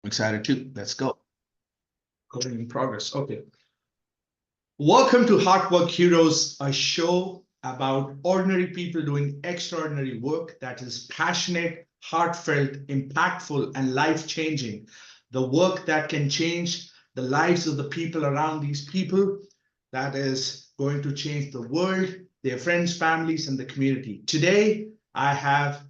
Excited too. Let's go. Coding in progress. Okay. Welcome to Heartwork Heroes, a show about ordinary people doing extraordinary work that is passionate, heartfelt, impactful, and life-changing. The work that can change the lives of the people around these people, that is going to change the world, their friends, families, and the community. Today, I have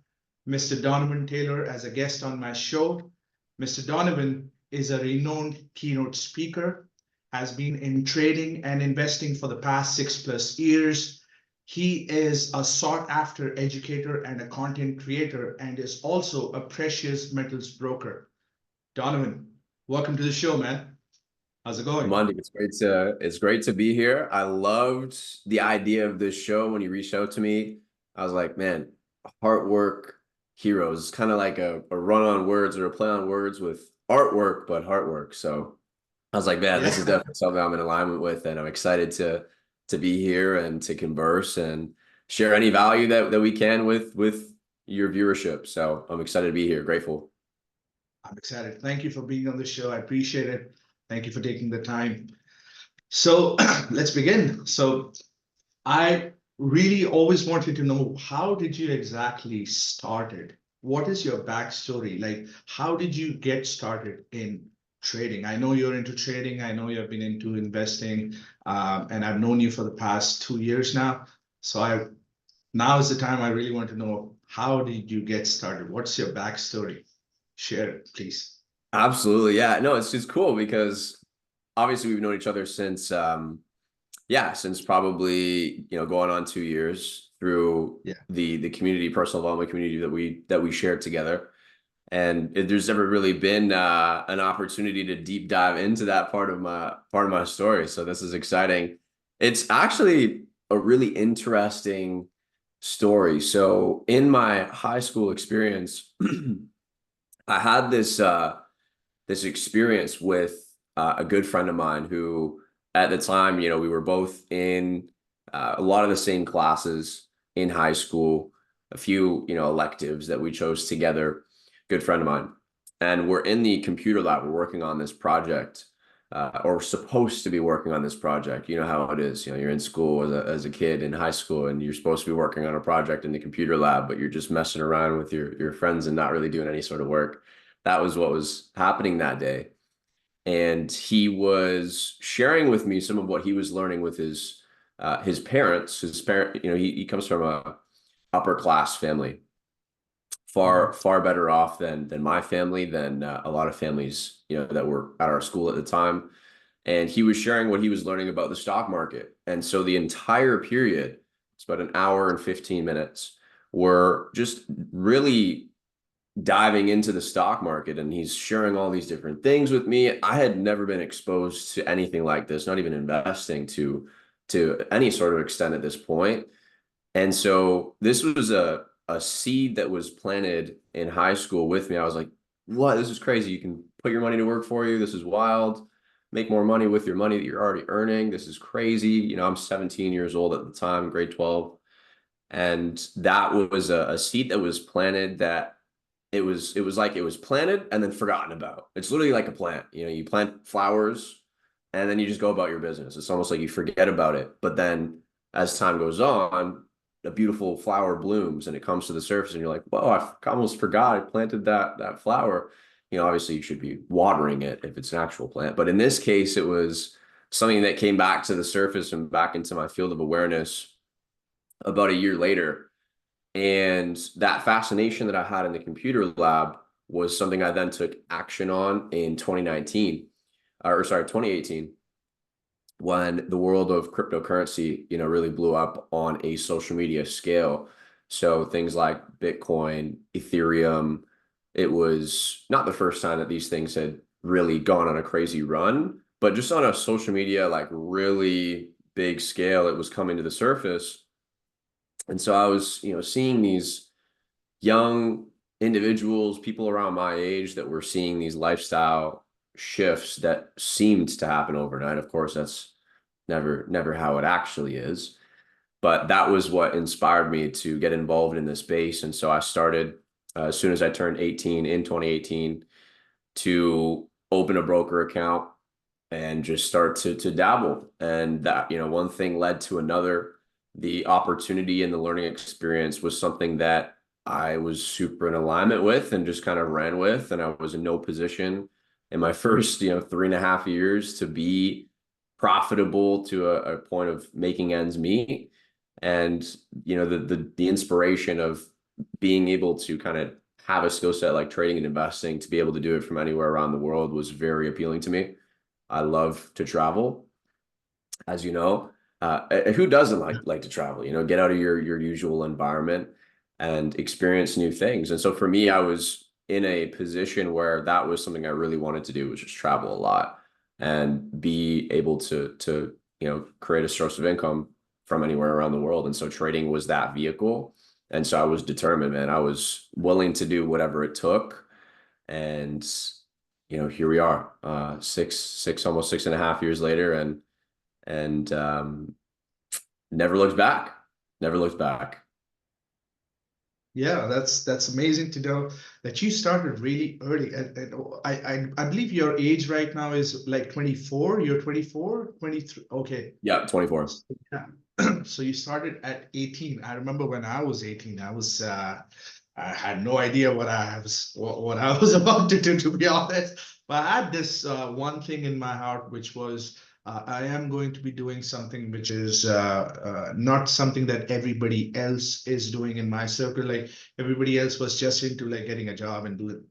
Mr. Donovon Taylor as a guest on my show. Mr. Donovon is a renowned keynote speaker, has been in trading and investing for the past 6+ years. He is a sought after educator and a content creator, and is also a precious metals broker. Donovon, welcome to the show, man. How's it going? Amandeep, it's great to be here. I loved the idea of this show when you reached out to me. I was like, man, Heartwork Heroes, kind of like a run on words or a play on words with artwork, but heartwork. So I was like, man, this is definitely something I'm in alignment with, and I'm excited to be here and to converse and share any value that we can with your viewership. So I'm excited to be here. Grateful. I'm excited. Thank you for being on the show. I appreciate it. Thank you for taking the time. So let's begin. So I really always wanted to know, how did you exactly started? What is your backstory? Like, how did you get started in trading? I know you're into trading. I know you've been into investing, and I've known you for the past 2 years now. So now is the time I really want to know, how did you get started? What's your backstory? Share it, please. Absolutely. Yeah. No, it's just cool because obviously we've known each other since since probably, going on 2 years through the community, personal development community that we shared together. And there's never really been an opportunity to deep dive into that part of my story. So this is exciting. It's actually a really interesting story. So in my high school experience, I had this experience with a good friend of mine who, at the time, we were both in a lot of the same classes in high school, a few, electives that we chose together, good friend of mine. And we're in the computer lab, we're working on this project, or supposed to be working on this project. You know how it is, you're in school as a kid in high school, and you're supposed to be working on a project in the computer lab, but you're just messing around with your friends and not really doing any sort of work. That was what was happening that day. And he was sharing with me some of what he was learning with his parents. His parent, he comes from a upper class family, far better off than my family, than a lot of families, that were at our school at the time. And he was sharing what he was learning about the stock market. And so the entire period, it's about an hour and 15 minutes, were just really diving into the stock market, and he's sharing all these different things with me. I had never been exposed to anything like this, not even investing to any sort of extent at this point. And so this was a seed that was planted in high school with me. I was like, what? This is crazy. You can put your money to work for you. This is wild. Make more money with your money that you're already earning. This is crazy. I'm 17 years old at the time, grade 12. And that was a seed that was planted, that it was like it was planted and then forgotten about. It's literally like a plant. You plant flowers and then you just go about your business. It's almost like you forget about it. But then as time goes on, a beautiful flower blooms and it comes to the surface and you're like, whoa, I almost forgot I planted that flower. Obviously you should be watering it if it's an actual plant. But in this case, it was something that came back to the surface and back into my field of awareness about a year later. And that fascination that I had in the computer lab was something I then took action on in 2018, when the world of cryptocurrency, really blew up on a social media scale. So things like Bitcoin, Ethereum, it was not the first time that these things had really gone on a crazy run, but just on a social media, like really big scale, it was coming to the surface. And so I was, seeing these young individuals, people around my age, that were seeing these lifestyle shifts that seemed to happen overnight. Of course, that's never how it actually is. But that was what inspired me to get involved in this space. And so I started, as soon as I turned 18 in 2018, to open a broker account and just start to dabble. And that, one thing led to another. The opportunity and the learning experience was something that I was super in alignment with and just kind of ran with. And I was in no position in my first, 3.5 years to be profitable to a point of making ends meet. And, the inspiration of being able to kind of have a skill set like trading and investing to be able to do it from anywhere around the world was very appealing to me. I love to travel, as you know. Who doesn't like to travel? Get out of your usual environment and experience new things. And so for me, I was in a position where that was something I really wanted to do, was just travel a lot and be able to create a source of income from anywhere around the world. And so trading was that vehicle. And so I was determined, man. I was willing to do whatever it took. And here we are, almost 6.5 years later, and never looked back. Never looked back. Yeah, that's amazing to know that you started really early. And I believe your age right now is like 24. You're 24, 23. Okay. Yeah, 24. Yeah. So you started at 18. I remember when I was 18, I had no idea what I was about to do, to be honest. But I had this one thing in my heart, which was I am going to be doing something which is not something that everybody else is doing in my circle. Like everybody else was just into like getting a job and do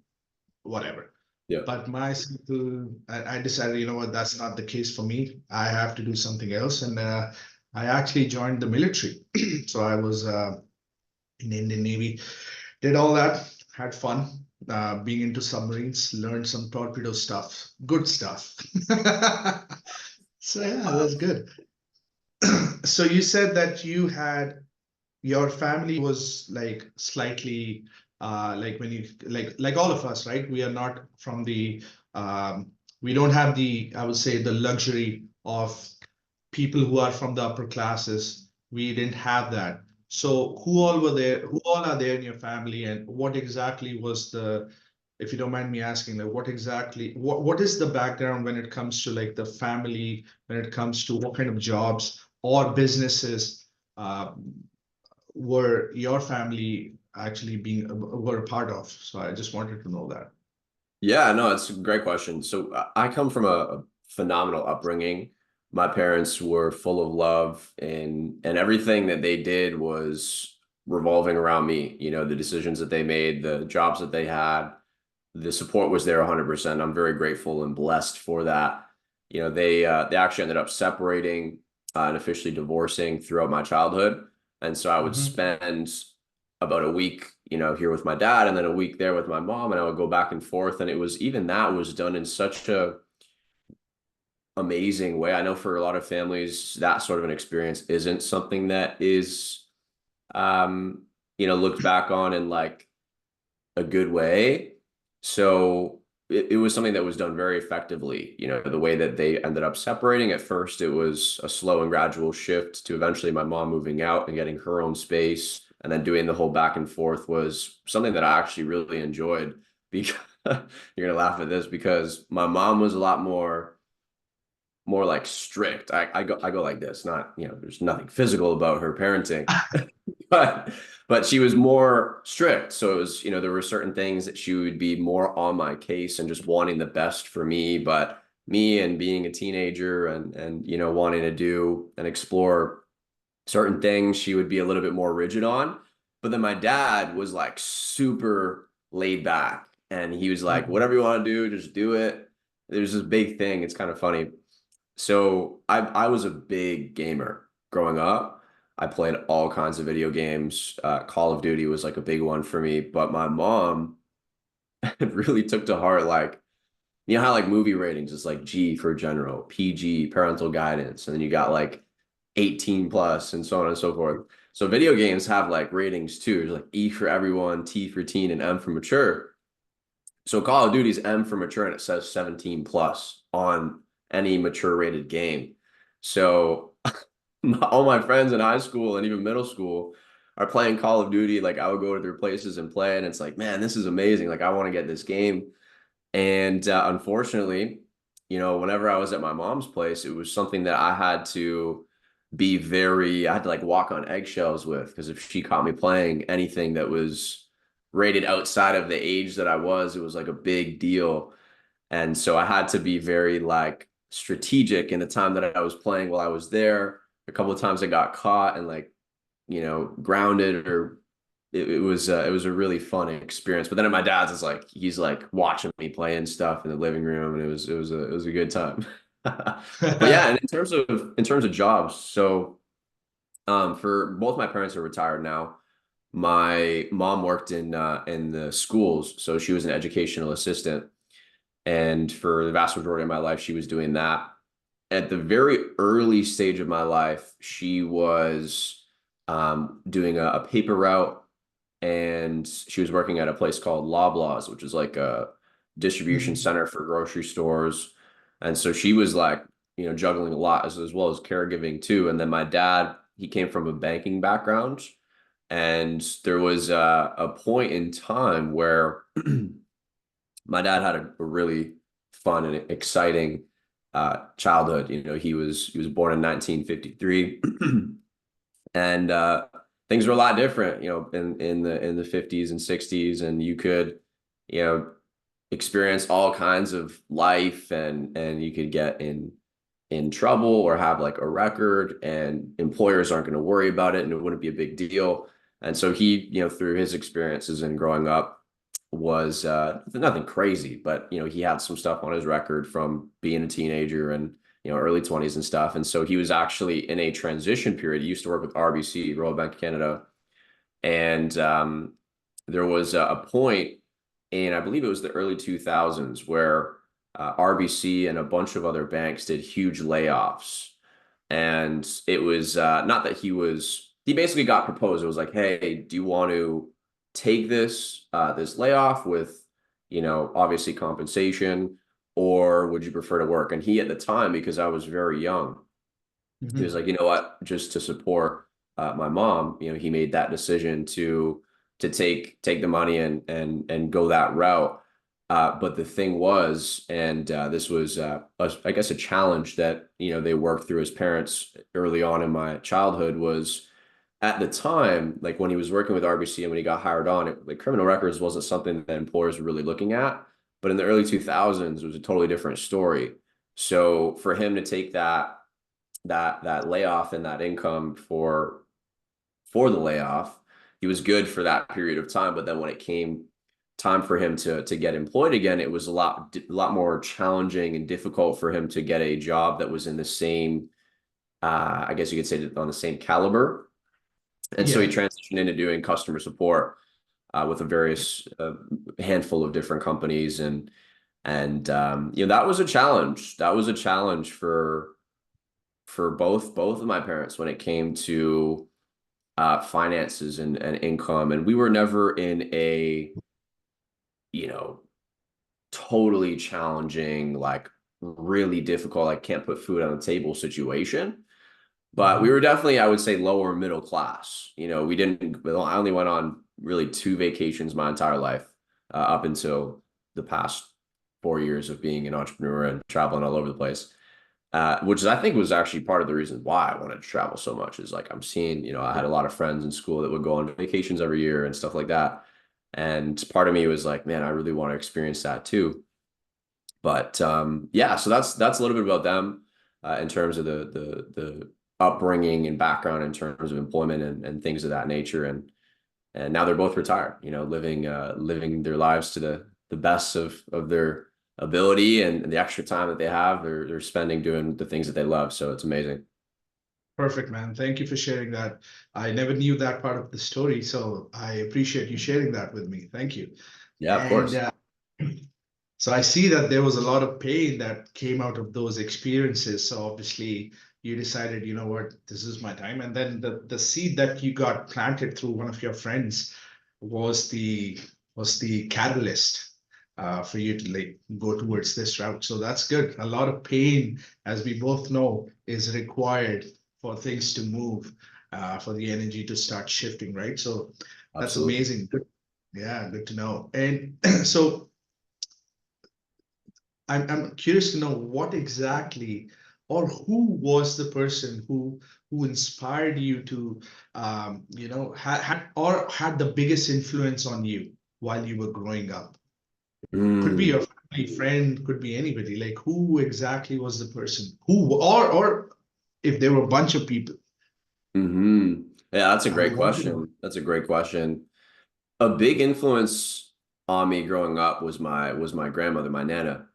whatever. Yeah. But my circle, I decided, you know what, that's not the case for me. I have to do something else. And I actually joined the military. So I was in the Indian Navy, did all that, had fun being into submarines, learned some torpedo stuff, good stuff. So yeah, that's good. So you said that your family was like slightly like when you like all of us, right? We are not from the we don't have the, I would say, the luxury of people who are from the upper classes. We didn't have that. So who all were there? Who all are there in your family, and what exactly was the, if you don't mind me asking, like what is the background when it comes to like the family, when it comes to what kind of jobs or businesses uh, were your family actually were a part of? So I just wanted to know that. Yeah, no, it's a great question. So I come from a phenomenal upbringing. My parents were full of love, and everything that they did was revolving around me. The decisions that they made, the jobs that they had, the support was there 100%. I'm very grateful and blessed for that. They actually ended up separating and officially divorcing throughout my childhood. And so I would Mhm. spend about a week, here with my dad and then a week there with my mom, and I would go back and forth. And it was, even that was done in such a amazing way. I know for a lot of families, that sort of an experience isn't something that is, looked back on in like a good way. So it was something that was done very effectively. The way that they ended up separating, at first, it was a slow and gradual shift to eventually my mom moving out and getting her own space. And then doing the whole back and forth was something that I actually really enjoyed, because you're going to laugh at this, because my mom was a lot more like strict. I go like this, not, there's nothing physical about her parenting, but she was more strict. So it was, there were certain things that she would be more on my case and just wanting the best for me. But me, and being a teenager and wanting to do and explore certain things, she would be a little bit more rigid on. But then my dad was like super laid back, and he was like, Mhm. whatever you want to do, just do it. There's this big thing. It's kind of funny. So I was a big gamer growing up. I played all kinds of video games. Call of Duty was like a big one for me. But my mom really took to heart, like, how like movie ratings is like G for general, PG, parental guidance, and then you got like 18 plus and so on and so forth. So video games have like ratings too. There's like E for everyone, T for teen, and M for mature. So Call of Duty is M for mature, and it says 17 plus on any mature rated game. So all my friends in high school and even middle school are playing Call of Duty. Like I would go to their places and play, and it's like, man, this is amazing. Like I want to get this game. And unfortunately, whenever I was at my mom's place, it was something that I had to I had to like walk on eggshells with, because if she caught me playing anything that was rated outside of the age that I was, it was like a big deal. And so I had to be very like strategic in the time that I was playing while I was there. A couple of times I got caught and like, grounded, or it was a really fun experience. But then at my dad's, it's like he's like watching me playing stuff in the living room, and it was a good time. But yeah, and in terms of jobs, so for both my parents are retired now. My mom worked in the schools, so she was an educational assistant, and for the vast majority of my life, she was doing that. At the very early stage of my life, she was doing a paper route, and she was working at a place called Loblaws, which is like a distribution Mhm. center for grocery stores. And so she was like, juggling a lot, as well as caregiving too. And then my dad, he came from a banking background. And there was a point in time where my dad had a really fun and exciting childhood. He was born in 1953, and things were a lot different, in the 50s and 60s, and you could, you know, experience all kinds of life, and you could get in trouble or have like a record, and employers aren't going to worry about it, and it wouldn't be a big deal. And so he, through his experiences and growing up, was nothing crazy, but he had some stuff on his record from being a teenager and early 20s and stuff. And so he was actually in a transition period. He used to work with RBC, Royal Bank of Canada, and there was a point in, I believe it was the early 2000s, where RBC and a bunch of other banks did huge layoffs. And it was not that he basically got proposed. It was like, hey, do you want to take this layoff with, obviously compensation, or would you prefer to work? And he, at the time, because I was very young, he was Mhm. like, you know what, just to support my mom, he made that decision to take the money and go that route. But the thing was, and this was, I guess, a challenge that they worked through as parents early on in my childhood, was at the time, like when he was working with RBC and when he got hired on, like criminal records wasn't something that employers were really looking at. But in the early 2000s, it was a totally different story. So for him to take that layoff and that income for the layoff, he was good for that period of time. But then when it came time for him to get employed again, it was a lot more challenging and difficult for him to get a job that was in the same, I guess you could say, on the same caliber. And so he Yeah. transitioned into doing customer support with a various handful of different companies, and that was a challenge. That was a challenge for both of my parents when it came to finances and income. And we were never in a, you know, totally challenging, like really difficult, like can't put food on the table situation. But we Mhm. were definitely, I would say, lower middle class. We didn't, I only went on really two vacations my entire life, up until the past 4 years of being an entrepreneur and traveling all over the place. Which is, I think, was actually part of the reason why I wanted to travel so much, is like I'm seeing, I had a lot of friends in school that would go on vacations every year and stuff like that. And part of me was like, man, I really want to experience that too. But yeah, so that's a little bit about them, in terms of the upbringing and background in terms of employment and things of that nature. And now they're both retired, living their lives to the best of their ability, and the extra time that they have, they're spending doing the things that they love. So it's amazing. Perfect, man. Thank you for sharing that. I never knew that part of the story, so I appreciate you sharing that with me. Thank you. Yeah, of And course. so I see that there was a lot of pain that came out of those experiences. So obviously you decided, you know what, this is my time. And then the seed that you got planted through one of your friends was the catalyst for you to like go towards this route. So that's good. A lot of pain, as we both know, is required for things to move, for the energy to start shifting, right? So that's Absolutely. amazing. Good. Yeah, good to know. And so I'm curious to know what exactly or who was the person who inspired you to had the biggest influence on you while you were growing up. Could be Mm, your family friend, could be anybody. Like who exactly was the person? Who or if there were a bunch of people. hmm Yeah, that's a I would great love to know. question. That's a great question. A big influence on me growing up was my grandmother, my nana,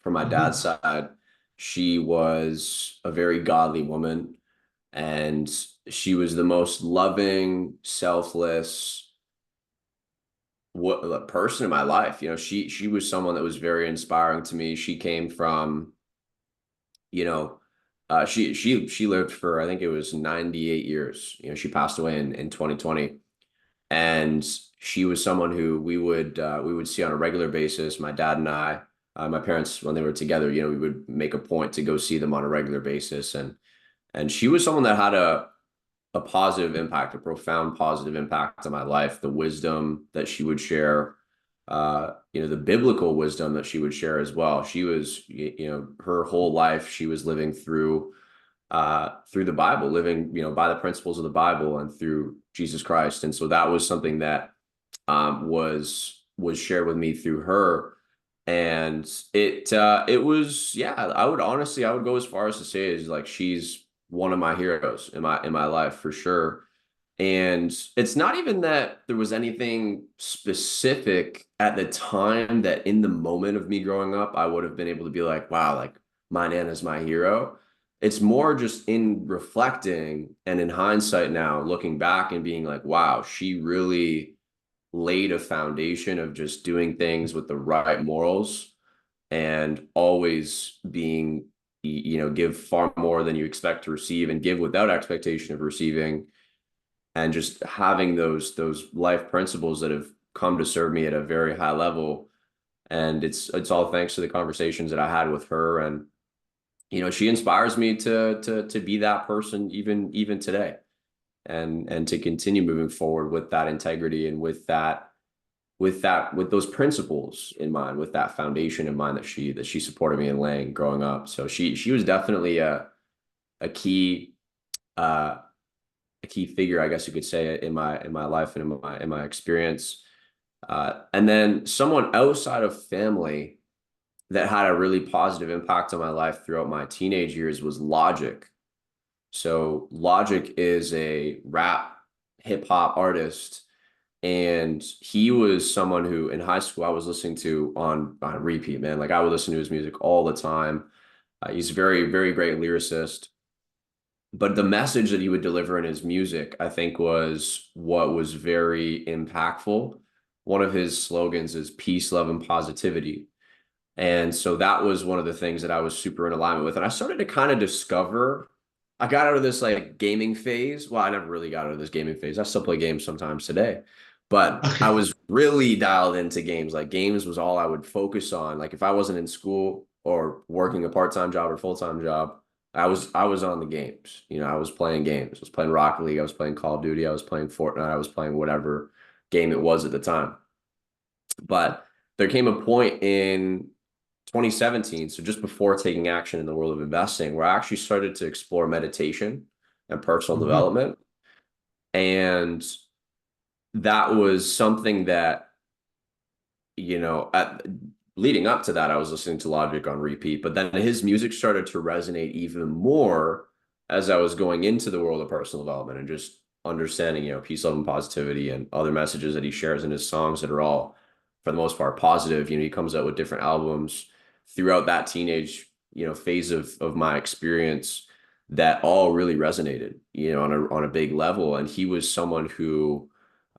from my dad's Mhm. side. She was a very godly woman, and she was the most loving, selfless person in my life. She was someone that was very inspiring to me. She came from, you know, she lived for, I think it was 98 years. She passed away in 2020, and she was someone who we would see on a regular basis. My dad and I, my parents, when they were together, we would make a point to go see them on a regular basis, and she was someone that had a positive impact, a profound positive impact on my life. The wisdom that she would share, the biblical wisdom that she would share as well. She was, her whole life she was living through the Bible, living, by the principles of the Bible and through Jesus Christ. And so that was something that was shared with me through her. And it was, yeah, I would go as far as to say is like she's one of my heroes in my life for sure. And it's not even that there was anything specific at the time that in the moment of me growing up, I would have been able to be like, wow, like my Nana's my hero. It's more just in reflecting and in hindsight now, looking back and being like, wow, she really laid a foundation of just doing things with the right morals and always being, give far more than you expect to receive and give without expectation of receiving, and just having those life principles that have come to serve me at a very high level. And it's all thanks to the conversations that I had with her. And she inspires me to be that person even today, and to continue moving forward with that integrity and with those principles in mind, with that foundation in mind that she supported me in laying growing up. So she was definitely a key uh a key figure, I guess you could say, in my life and in my experience. And then someone outside of family that had a really positive impact on my life throughout my teenage years was Logic. So Logic is a rap hip hop artist, and he was someone who in high school I was listening to on repeat, man. Like I would listen to his music all the time. He's a very, very great lyricist, but the message that he would deliver in his music, I think, was what was very impactful. One of his slogans is peace, love, and positivity. And so that was one of the things that I was super in alignment with. And I started to kind of discover, I got out of this like gaming phase. Well, I never really got out of this gaming phase. I still play games sometimes today, but I Okay. was really dialed into games. Like games was all I would focus on. Like if I wasn't in school or working a part-time job or full-time job, I was on the games. I was playing games. I was playing Rocket League. I was playing Call of Duty. I was playing Fortnite. I was playing whatever game it was at the time. But there came a point in 2017, so just before taking action in the world of investing, where I actually started to explore meditation and personal Mhm. development. And that was something that, leading up to that, I was listening to Logic on repeat, but then his music started to resonate even more as I was going into the world of personal development and just understanding, peace, love, and positivity and other messages that he shares in his songs that are all, for the most part, positive. He comes out with different albums throughout that teenage, phase of my experience that all really resonated, on a big level. And he was someone who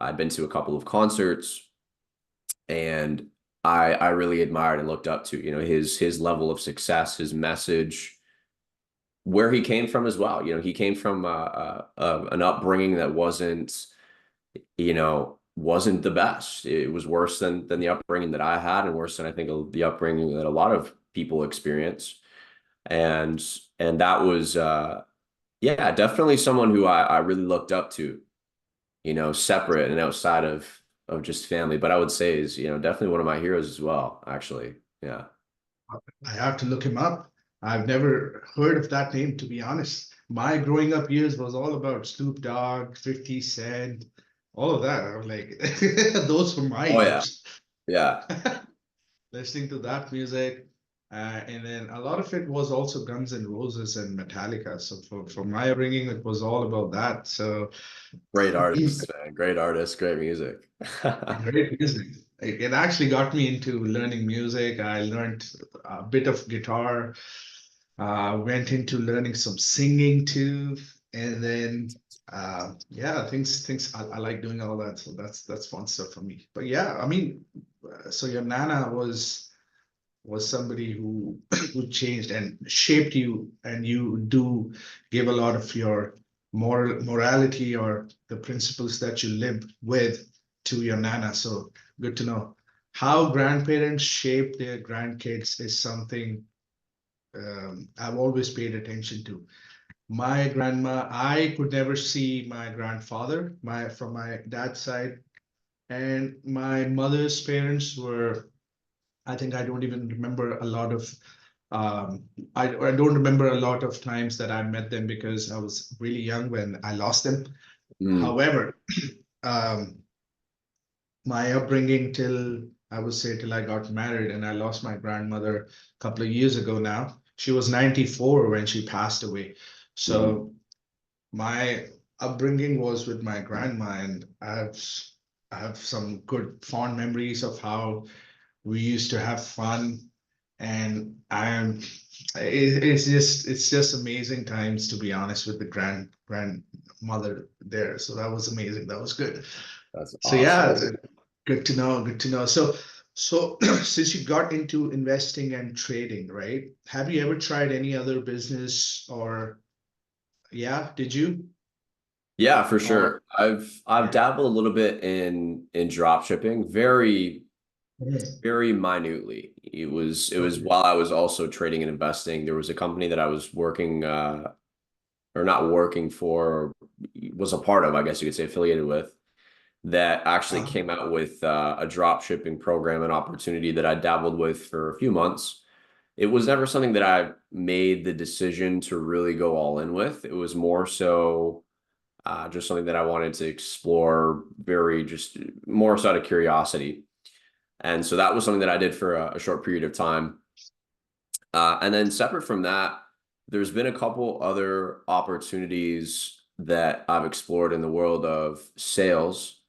I'd been to a couple of concerts, and I really admired and looked up to, his level of success, his message, where he came from as well. He came from an upbringing that wasn't the best. It was worse than the upbringing that I had, and worse than I think the upbringing that a lot of people experience. And and that was yeah, definitely someone who I really looked up to, separate and outside of just family. But I would say is, definitely one of my heroes as well, actually. Yeah. I have to look him up. I've never heard of that name, to be honest. My growing up years was all about Snoop Dogg, 50 Cent, all of that. I was like, those were my Oh yeah, years. yeah. Listening to that music. And then a lot of it was also Guns N' Roses and Metallica. So for my upbringing, it was all about that. So Great artists, man. Great artists, great music. great music. It actually got me into learning music. I learned a bit of guitar, went into learning some singing too, and then yeah, things I like doing all that. So that's fun stuff for me. But yeah, I mean, so your nana was somebody who who changed and shaped you, and you do give a lot of your morality or the principles that you live with to your nana. So good to know. How grandparents shape their grandkids is something I've always paid attention to. My grandma, I could never see my grandfather, my from my dad's side, and my mother's parents were, I think I don't even remember a lot of I don't remember a lot of times that I met them because I was really young when I lost them. Mm, However, um, my upbringing till I would say till I got married and I lost my grandmother a couple of years ago now. She was 94 when she passed away. mm. So my upbringing was with my grandma, and I have some good fond memories of how we used to have fun, and it's just amazing times, to be honest, with the grandmother there. So that was amazing. That was good. That's So yeah, awesome. good to know. Good to know. So since you got into investing and trading, right? Have you ever tried any other business or yeah, did you? Yeah, for Or sure. I've yeah. dabbled a little bit in drop shipping, very, Mm. very minutely. It was Okay. while I was also trading and investing. There was a company that I was working or not working for, was a part of, I guess you could say, affiliated with, that actually Uh, came out with a drop shipping program and opportunity that I dabbled with for a few months. It was never something that I made the decision to really go all in with. It was more so just something that I wanted to explore, very just more so out of curiosity. And so that was something that I did for a short period of time. And then separate from that, there's been a couple other opportunities that I've explored in the world of sales,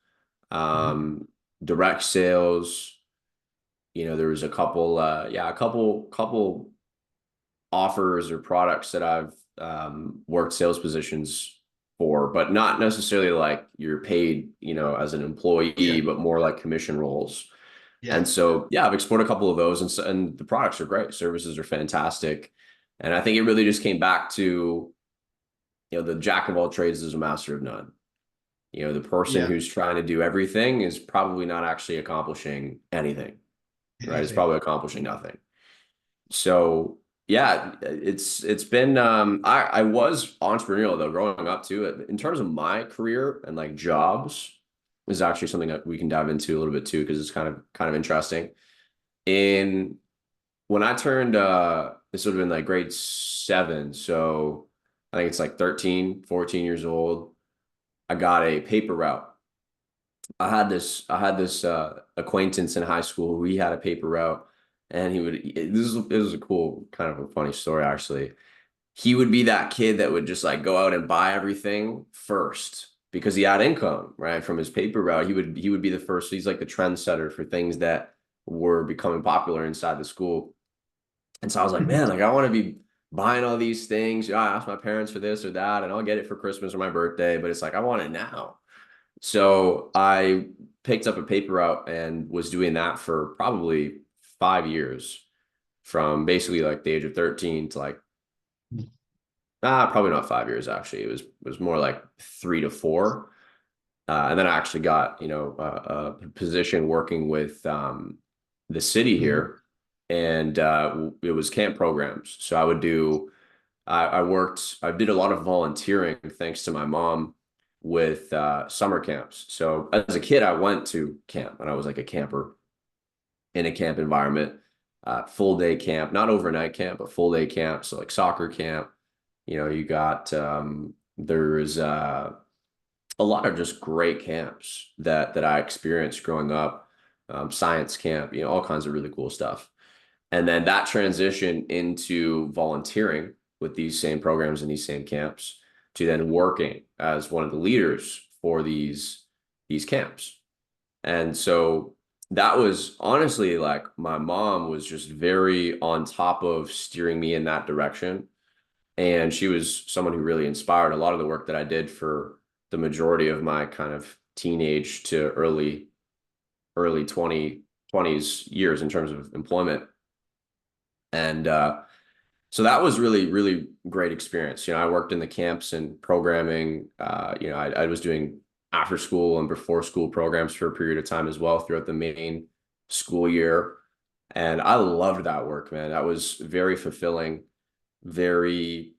mhm. um, direct sales. There was a couple, yeah, a couple offers or products that I've worked sales positions for, but not necessarily like you're paid, as an Yeah, employee, but more like commission roles. And yeah, so, yeah, I've explored a couple of those, and the products are great. Services are fantastic. And I think it really just came back to, the jack of all trades is a master of none. The person yeah. who's trying to do everything is probably not actually accomplishing anything, right? It's Anything. probably accomplishing nothing. So yeah, it's been I was entrepreneurial though growing up too. In terms of my career and like jobs is actually something that we can dive into a little bit too because it's kind of interesting. In When I turned this would have been like grade 7, so I think it's like 13, 14 years old. I got a paper route. I had this acquaintance in high school. We had a paper route, and this was a cool kind of a funny story actually. He would be that kid that would just like go out and buy everything first because he had income, right, from his paper route. He would be the first. He's like the trendsetter for things that were becoming popular inside the school. And so I was like, man, like I want to be buying all these things. I asked my parents for this or that, and I'll get it for Christmas or my birthday, but it's like I want it now. So I picked up a paper route and was doing that for probably 5 years, from basically like the age of 13 to like, probably not 5 years actually. It was more like 3 to 4. And then I actually got, a position working with the city Mhm. here, and it was camp programs. So I did a lot of volunteering thanks to my mom with summer camps. So as a kid, I went to camp and I was like a camper in a camp environment. full day camp, not overnight camp, but full day camp. So like soccer camp, you got, there's a lot of just great camps that I experienced growing up, science camp, all kinds of really cool stuff. And then that transition into volunteering with these same programs and these same camps to then working as one of the leaders for these camps. And so that was honestly like my mom was just very on top of steering me in that direction. And she was someone who really inspired a lot of the work that I did for the majority of my kind of teenage to early 20s years in terms of employment. And so that was really, really great experience. I worked in the camps and programming. I was doing after school and before school programs for a period of time as well throughout the main school year. And I loved that work, man. That was very fulfilling, very,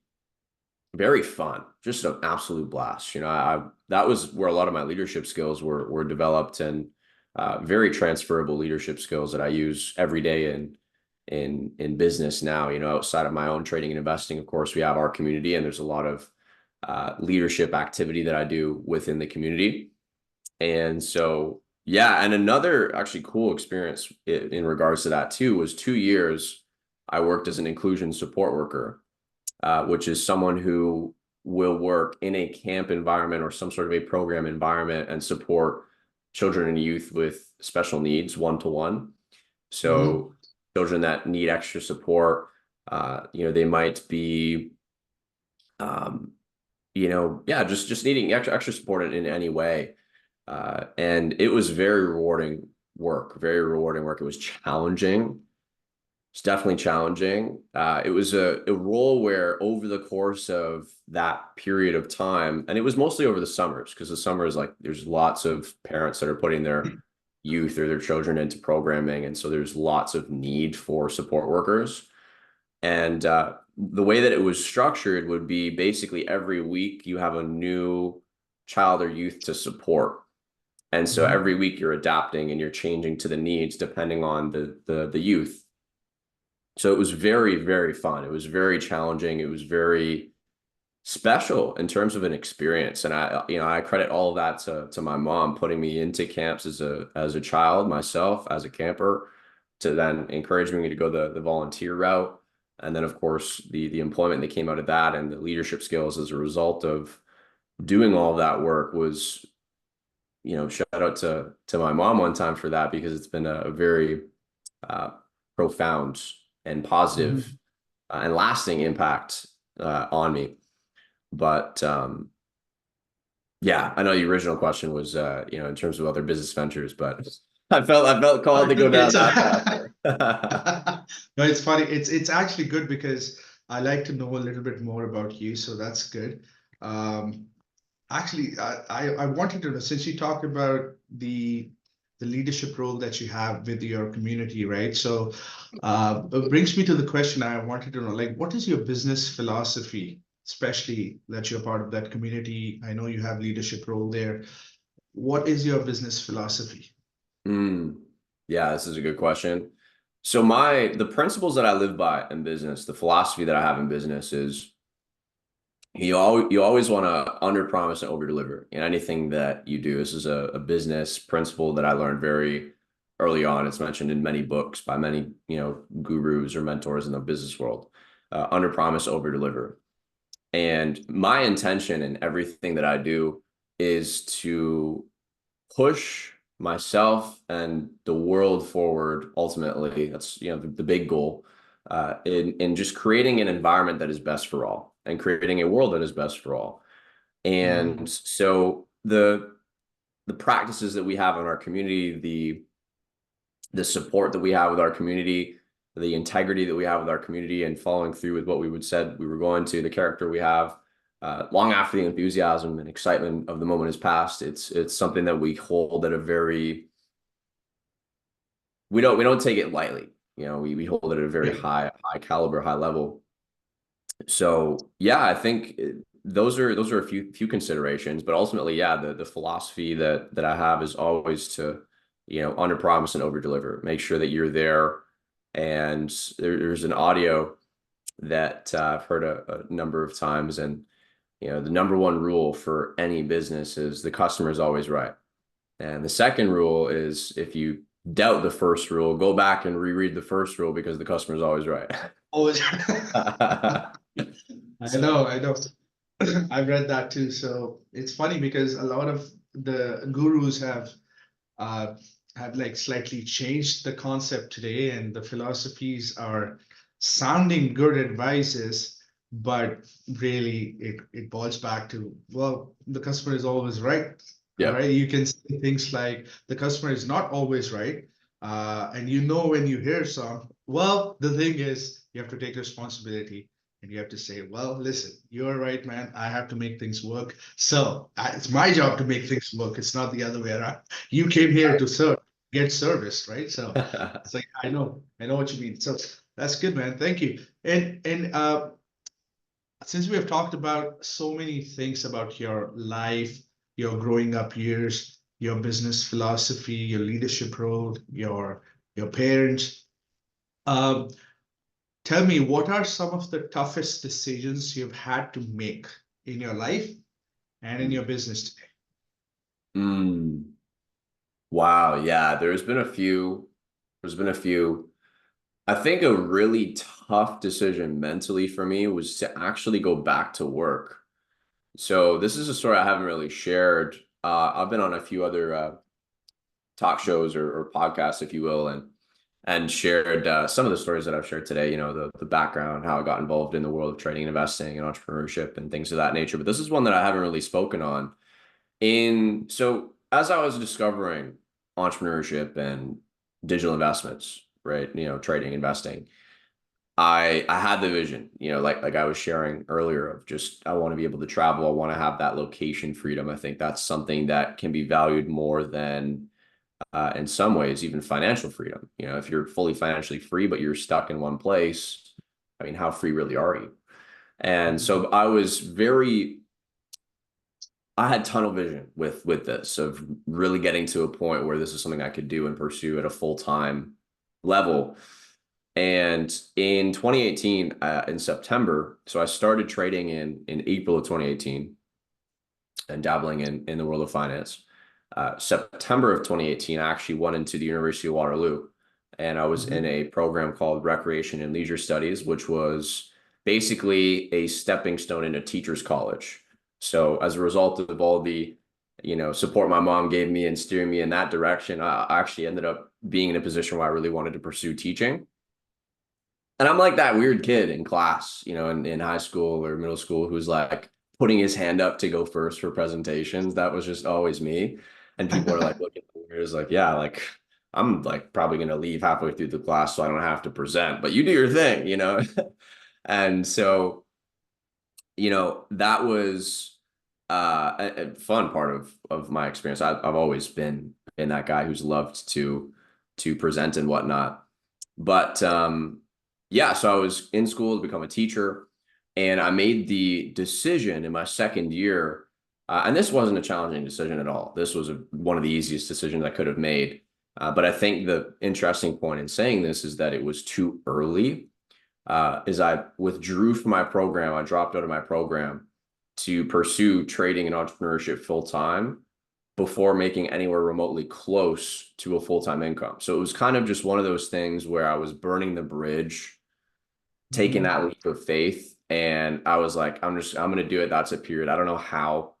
very fun, just an absolute blast. That was where a lot of my leadership skills were developed, and very transferable leadership skills that I use every day in business now. Outside of my own trading and investing, of course, we have our community, and there's a lot of leadership activity that I do within the community. And so, yeah. And another actually cool experience in regards to that too was 2 years I worked as an inclusion support worker, which is someone who will work in a camp environment or some sort of a program environment and support children and youth with special needs one-to-one. So children that need extra support, they might be, just needing extra support in any way. And it was very rewarding work. It was challenging. It's definitely challenging. It was a role where over the course of that period of time, and it was mostly over the summers, because the summer is like, there's lots of parents that are putting their youth or their children into programming. And so there's lots of need for support workers. And the way that it was structured would be basically every week you have a new child or youth to support. And so every week you're adapting and you're changing to the needs depending on the youth. So it was very, very fun. It was very challenging. It was very special in terms of an experience. And I credit all of that to my mom putting me into camps as a child, myself as a camper, to then encouraging me to go the volunteer route. And then, of course, the employment that came out of that and the leadership skills as a result of doing all of that work was, shout out to my mom one time for that, because it's been a very profound and positive and lasting impact on me. But yeah, I know the original question was, in terms of other business ventures, but I felt called to go down that path. No, it's funny. It's actually good because I like to know a little bit more about you, so that's good. Actually, I wanted to know, since you talked about the leadership role that you have with your community, right? So it brings me to the question I wanted to know, like, what is your business philosophy, especially that you're part of that community? I know you have leadership role there. What is your business philosophy? Yeah, this is a good question. So the principles that I live by in business, the philosophy that I have in business is you always want to under promise and over deliver in anything that you do. This is a business principle that I learned very early on. It's mentioned in many books by many, gurus or mentors in the business world. Under promise, over deliver. And my intention in everything that I do is to push myself and the world forward. Ultimately, that's the big goal, in just creating an environment that is best for all and creating a world that is best for all. And so the practices that we have in our community, the support that we have with our community, the integrity that we have with our community, and following through with what we said we were going to, the character we have, long after the enthusiasm and excitement of the moment has passed, it's something that we hold at a very, we don't take it lightly. We hold it at a very high caliber, high level. So yeah, I think those are a few considerations, but ultimately, yeah, the philosophy that I have is always to, under promise and over deliver. Make sure that you're there And there's an audio that I've heard a number of times. And, the number one rule for any business is the customer is always right. And the second rule is, if you doubt the first rule, go back and reread the first rule, because the customer is always right. Always. I know. I've read that too. So it's funny because a lot of the gurus have like slightly changed the concept today, and the philosophies are sounding good advices, but really it boils back to, well, the customer is always right. Yeah. Right. You can say things like the customer is not always right. And when you hear some, well, the thing is you have to take responsibility. And you have to say, well, listen, you're right, man. I have to make things work. So it's my job to make things work. It's not the other way around. You came here to get service, right? So it's like, I know what you mean. So that's good, man. Thank you. And since we have talked about so many things about your life, your growing up years, your business philosophy, your leadership role, your parents, tell me, what are some of the toughest decisions you've had to make in your life and in your business today? Wow. Yeah, there's been a few. I think a really tough decision mentally for me was to actually go back to work. So this is a story I haven't really shared. I've been on a few other talk shows or podcasts, if you will, and shared some of the stories that I've shared today, the background, how I got involved in the world of trading and investing and entrepreneurship and things of that nature. But this is one that I haven't really spoken on. So as I was discovering entrepreneurship and digital investments, right, trading, investing, I had the vision, like I was sharing earlier, of just, I want to be able to travel. I want to have that location freedom. I think that's something that can be valued more than in some ways, even financial freedom. If you're fully financially free, but you're stuck in one place, I mean, how free really are you? And so I had tunnel vision with this, of really getting to a point where this is something I could do and pursue at a full-time level. And in 2018, in September, so I started trading in April of 2018 and dabbling in the world of finance. September of 2018, I actually went into the University of Waterloo, and I was in a program called Recreation and Leisure Studies, which was basically a stepping stone into teachers college. So as a result of all the, support my mom gave me and steering me in that direction, I actually ended up being in a position where I really wanted to pursue teaching. And I'm like that weird kid in class, in high school or middle school, who's like putting his hand up to go first for presentations. That was just always me. And people are like looking at me, it's like, yeah, like I'm like probably going to leave halfway through the class so I don't have to present, but you do your thing, And so, that was a fun part of my experience. I've always been that guy who's loved to present and whatnot. But yeah, so I was in school to become a teacher, and I made the decision in my second year. And this wasn't a challenging decision at all. This was one of the easiest decisions I could have made. But I think the interesting point in saying this is that it was too early. As I withdrew from my program, I dropped out of my program to pursue trading and entrepreneurship full time before making anywhere remotely close to a full-time income. So it was kind of just one of those things where I was burning the bridge, taking that leap of faith. And I was like, I'm going to do it. That's a period. I don't know how,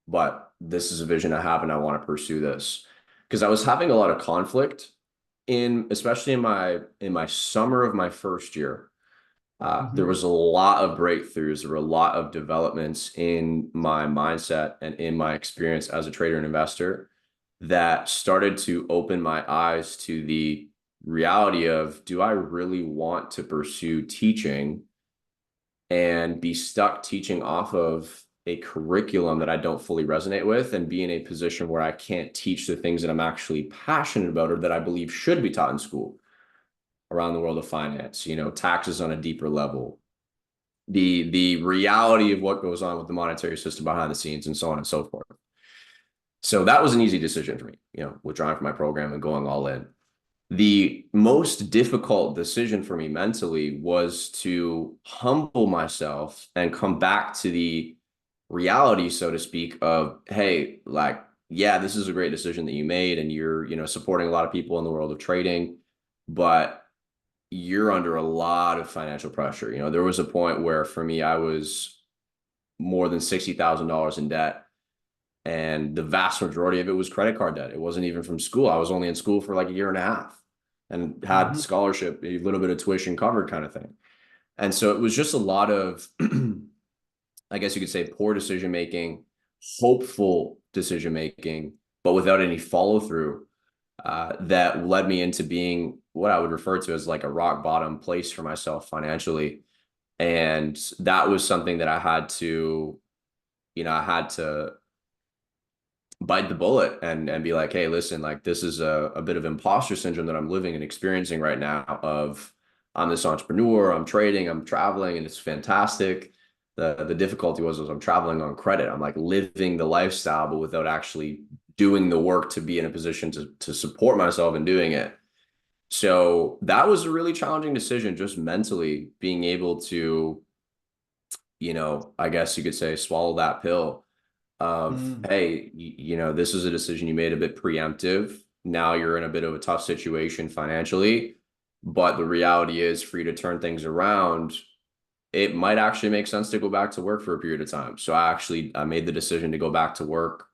but this is a vision I have and I want to pursue this. Because I was having a lot of conflict especially in my summer of my first year. There was a lot of breakthroughs. There were a lot of developments in my mindset and in my experience as a trader and investor that started to open my eyes to the reality of, do I really want to pursue teaching and be stuck teaching off of a curriculum that I don't fully resonate with, and be in a position where I can't teach the things that I'm actually passionate about or that I believe should be taught in school around the world of finance, taxes on a deeper level, the reality of what goes on with the monetary system behind the scenes, and so on and so forth. So that was an easy decision for me, withdrawing from my program and going all in. The most difficult decision for me mentally was to humble myself and come back to the reality, so to speak, of, hey, like, yeah, this is a great decision that you made, and you're, supporting a lot of people in the world of trading, but you're under a lot of financial pressure. There was a point where for me, I was more than $60,000 in debt. And the vast majority of it was credit card debt. It wasn't even from school. I was only in school for like a year and a half and had Mhm. scholarship, a little bit of tuition covered kind of thing. And so it was just a lot of, I guess you could say, poor decision making, hopeful decision making, but without any follow through, that led me into being what I would refer to as like a rock bottom place for myself financially. And that was something that I had to bite the bullet and be like, hey, listen, like, this is a bit of imposter syndrome that I'm living and experiencing right now of, I'm this entrepreneur, I'm trading, I'm traveling, and it's fantastic. The difficulty was I'm traveling on credit. I'm like living the lifestyle, but without actually doing the work to be in a position to support myself in doing it. So that was a really challenging decision, just mentally being able to, I guess you could say, swallow that pill of, Mm. hey, this is a decision you made a bit preemptive. Now you're in a bit of a tough situation financially, but the reality is, for you to turn things around, it might actually make sense to go back to work for a period of time. So I made the decision to go back to work.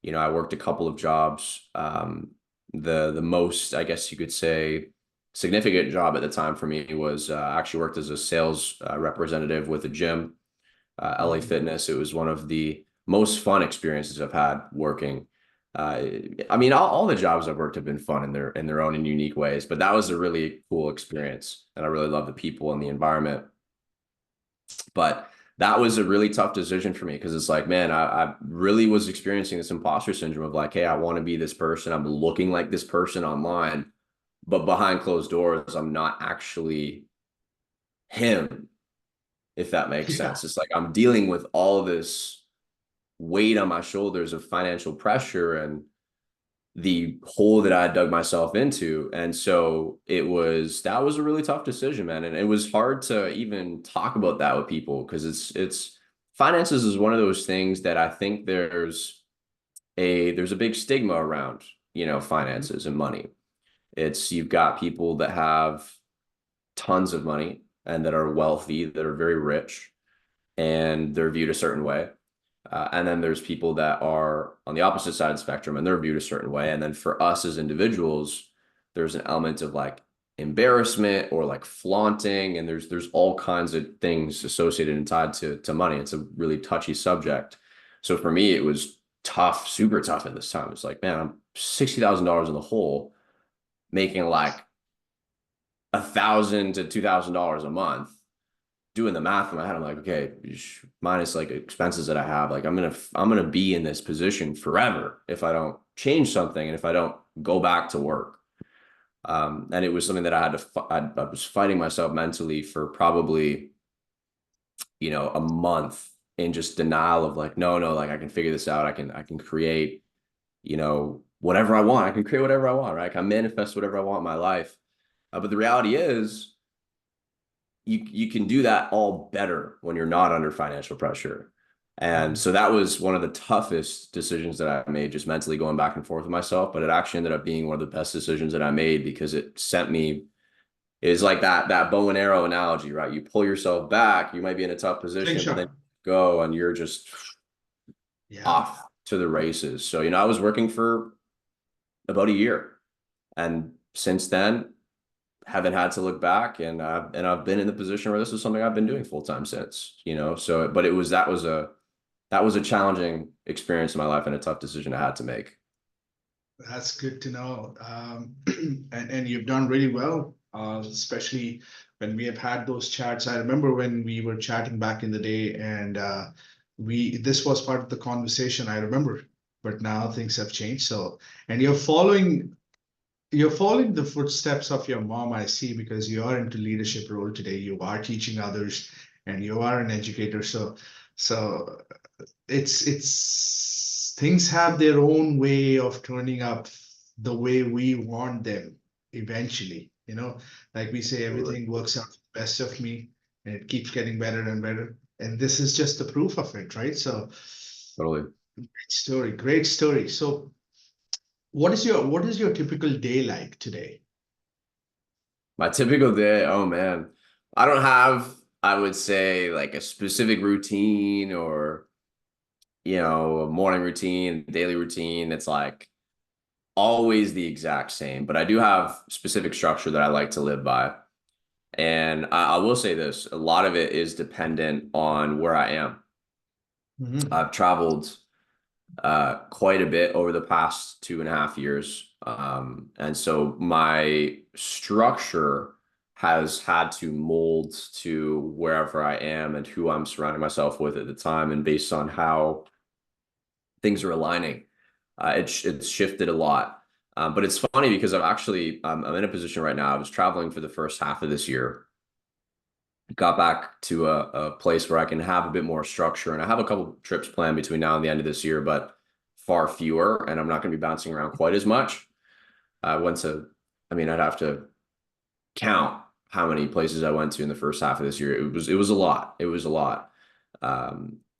I worked a couple of jobs. The most, I guess you could say, significant job at the time for me was, actually worked as a sales representative with a gym, LA Mm. Fitness. It was one of the most fun experiences I've had working. Uh, I mean, all the jobs I've worked have been fun in their own and unique ways, but that was a really cool experience, and I really love the people and the environment. But that was a really tough decision for me, because it's like, man, I really was experiencing this imposter syndrome of like, hey, I want to be this person. I'm looking like this person online, but behind closed doors, I'm not actually him, if that makes Yeah. sense. It's like I'm dealing with all this weight on my shoulders of financial pressure and the hole that I dug myself into. And so that was a really tough decision, man. And it was hard to even talk about that with people, because it's finances is one of those things that I think there's a big stigma around, Mhm. finances and money. You've got people that have tons of money and that are wealthy, that are very rich, and they're viewed a certain way. And then there's people that are on the opposite side of the spectrum, and they're viewed a certain way. And then for us as individuals, there's an element of like embarrassment or like flaunting, and there's all kinds of things associated and tied to money. It's a really touchy subject. So for me, it was tough, super tough at this time. It's like, man, I'm $60,000 in the hole, making like $1,000 to $2,000 a month. Doing the math in my head, I'm like, okay, minus like expenses that I have, like I'm gonna be in this position forever if I don't change something and if I don't go back to work. And it was something that I was fighting myself mentally for probably, a month, in just denial of like, no, no, like I can figure this out. I can create, whatever I want. I can create whatever I want, right? I can manifest whatever I want in my life. But the reality is, you can do that all better when you're not under financial pressure. And Mm. so that was one of the toughest decisions that I made, just mentally going back and forth with myself. But it actually ended up being one of the best decisions that I made, because it sent me, is like that bow and arrow analogy, right? You pull yourself back, you might be in a tough position, but then Slingshot. go and you're just Yeah. off to the races. So, I was working for about a year. And since then, haven't had to look back, and I've been in the position where this is something I've been doing full time since, so, but that was a challenging experience in my life and a tough decision I had to make. That's good to know. And you've done really well, especially when we have had those chats. I remember when we were chatting back in the day, and this was part of the conversation. I remember, but now things have changed. So, and you're following the footsteps of your mom, I see, because you are into leadership role today. You are teaching others, and you are an educator. So it's things have their own way of turning up the way we want them. eventually. Like we say, everything works out for the best of me, and it keeps getting better and better. And this is just the proof of it, right? So, Totally. great story, great story. So, what is your typical day like today? My typical day, oh man, I don't have, I would say, like a specific routine or, a morning routine, daily routine. It's like always the exact same, but I do have specific structure that I like to live by. And I will say this, a lot of it is dependent on where I am. Mhm. I've traveled quite a bit over the past 2.5 years. And so my structure has had to mold to wherever I am and who I'm surrounding myself with at the time. And based on how things are aligning, it's shifted a lot. But it's funny because I'm in a position right now. I was traveling for the first half of this year, got back to a place where I can have a bit more structure. And I have a couple trips planned between now and the end of this year, but far fewer. And I'm not going to be bouncing around quite as much. I went to, I mean, I'd have to count how many places I went to in the first half of this year. It was a lot. It was a lot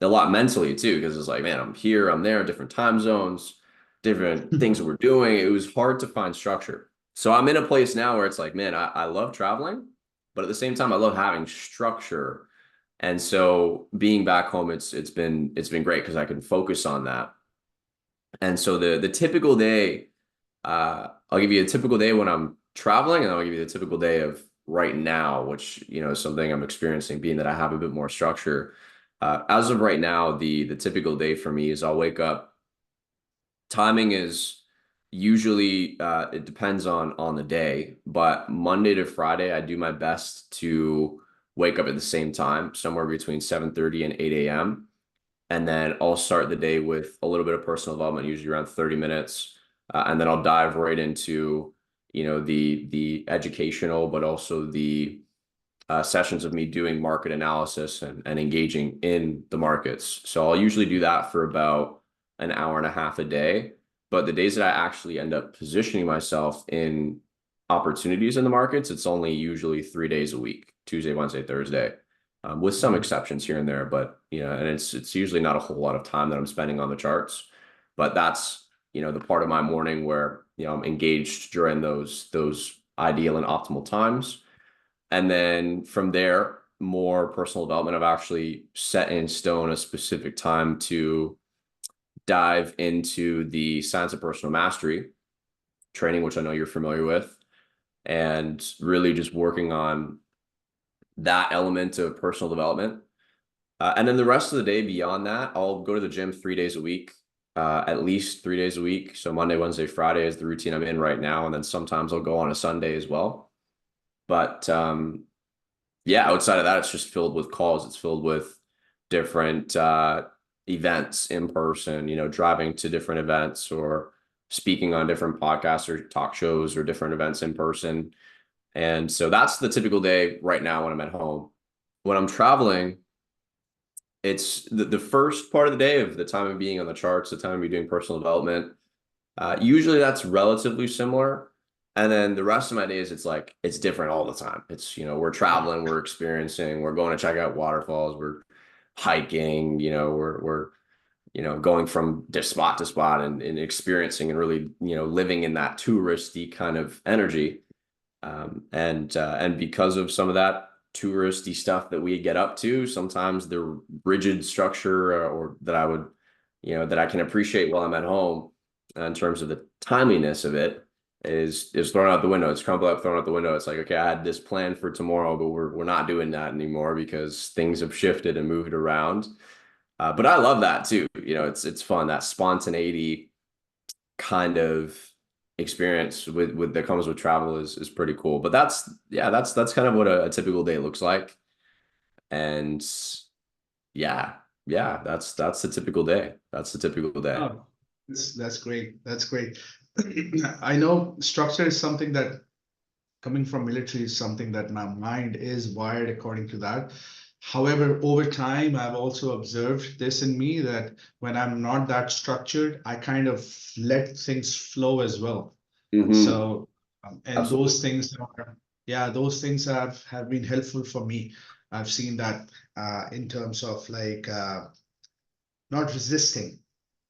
mentally too, because it's like, man, I'm here, I'm there, different time zones, different things that we're doing. It was hard to find structure. So I'm in a place now where it's like, man, I love traveling, but at the same time, I love having structure. And so being back home, it's been great because I can focus on that. And so the typical day, I'll give you a typical day when I'm traveling, and I'll give you the typical day of right now, which is something I'm experiencing, being that I have a bit more structure. As of right now, the typical day for me is I'll wake up. Timing is usually it depends on the day, but Monday to Friday, I do my best to wake up at the same time, somewhere between 7:30 and 8 a.m. And then I'll start the day with a little bit of personal development, usually around 30 minutes. And then I'll dive right into, the educational, but also the sessions of me doing market analysis and engaging in the markets. So I'll usually do that for about an hour and a half a day. But the days that I actually end up positioning myself in opportunities in the markets, it's only usually 3 days a week, Tuesday, Wednesday, Thursday, with some exceptions here and there. But, and it's usually not a whole lot of time that I'm spending on the charts. But that's, the part of my morning where, I'm engaged during those ideal and optimal times. And then from there, more personal development. I've actually set in stone a specific time to dive into the science of personal mastery training, which I know you're familiar with, and really just working on that element of personal development. And then the rest of the day beyond that, I'll go to the gym 3 days a week, at least 3 days a week. So Monday, Wednesday, Friday is the routine I'm in right now. And then sometimes I'll go on a Sunday as well. But yeah, outside of that, it's just filled with calls. It's filled with different events in person, driving to different events or speaking on different podcasts or talk shows or different events in person. And so that's the typical day right now when I'm at home. When I'm traveling, it's the first part of the day of the time of being on the charts, the time of me doing personal development. Usually that's relatively similar. And then the rest of my days, it's like, it's different all the time. It's, we're traveling, we're experiencing, we're going to check out waterfalls, we're hiking, we're going from spot to spot and experiencing and really, living in that touristy kind of energy. And because of some of that touristy stuff that we get up to, sometimes the rigid structure or that I would, that I can appreciate while I'm at home in terms of the timeliness of it is thrown out the window. It's crumbled up, thrown out the window. It's like, okay, I had this plan for tomorrow, but we're not doing that anymore because things have shifted and moved around. But I love that too. It's fun, that spontaneity kind of experience with that comes with travel is pretty cool. But that's kind of what a typical day looks like. And yeah, that's the typical day. That's the typical day. Oh, that's great. That's great. I know structure is something that, coming from military, is something that my mind is wired according to that. However, over time, I've also observed this in me that when I'm not that structured, I kind of let things flow as well. Mm-hmm. So And Absolutely. those things are, yeah, those things have been helpful for me. I've seen that in terms of like not resisting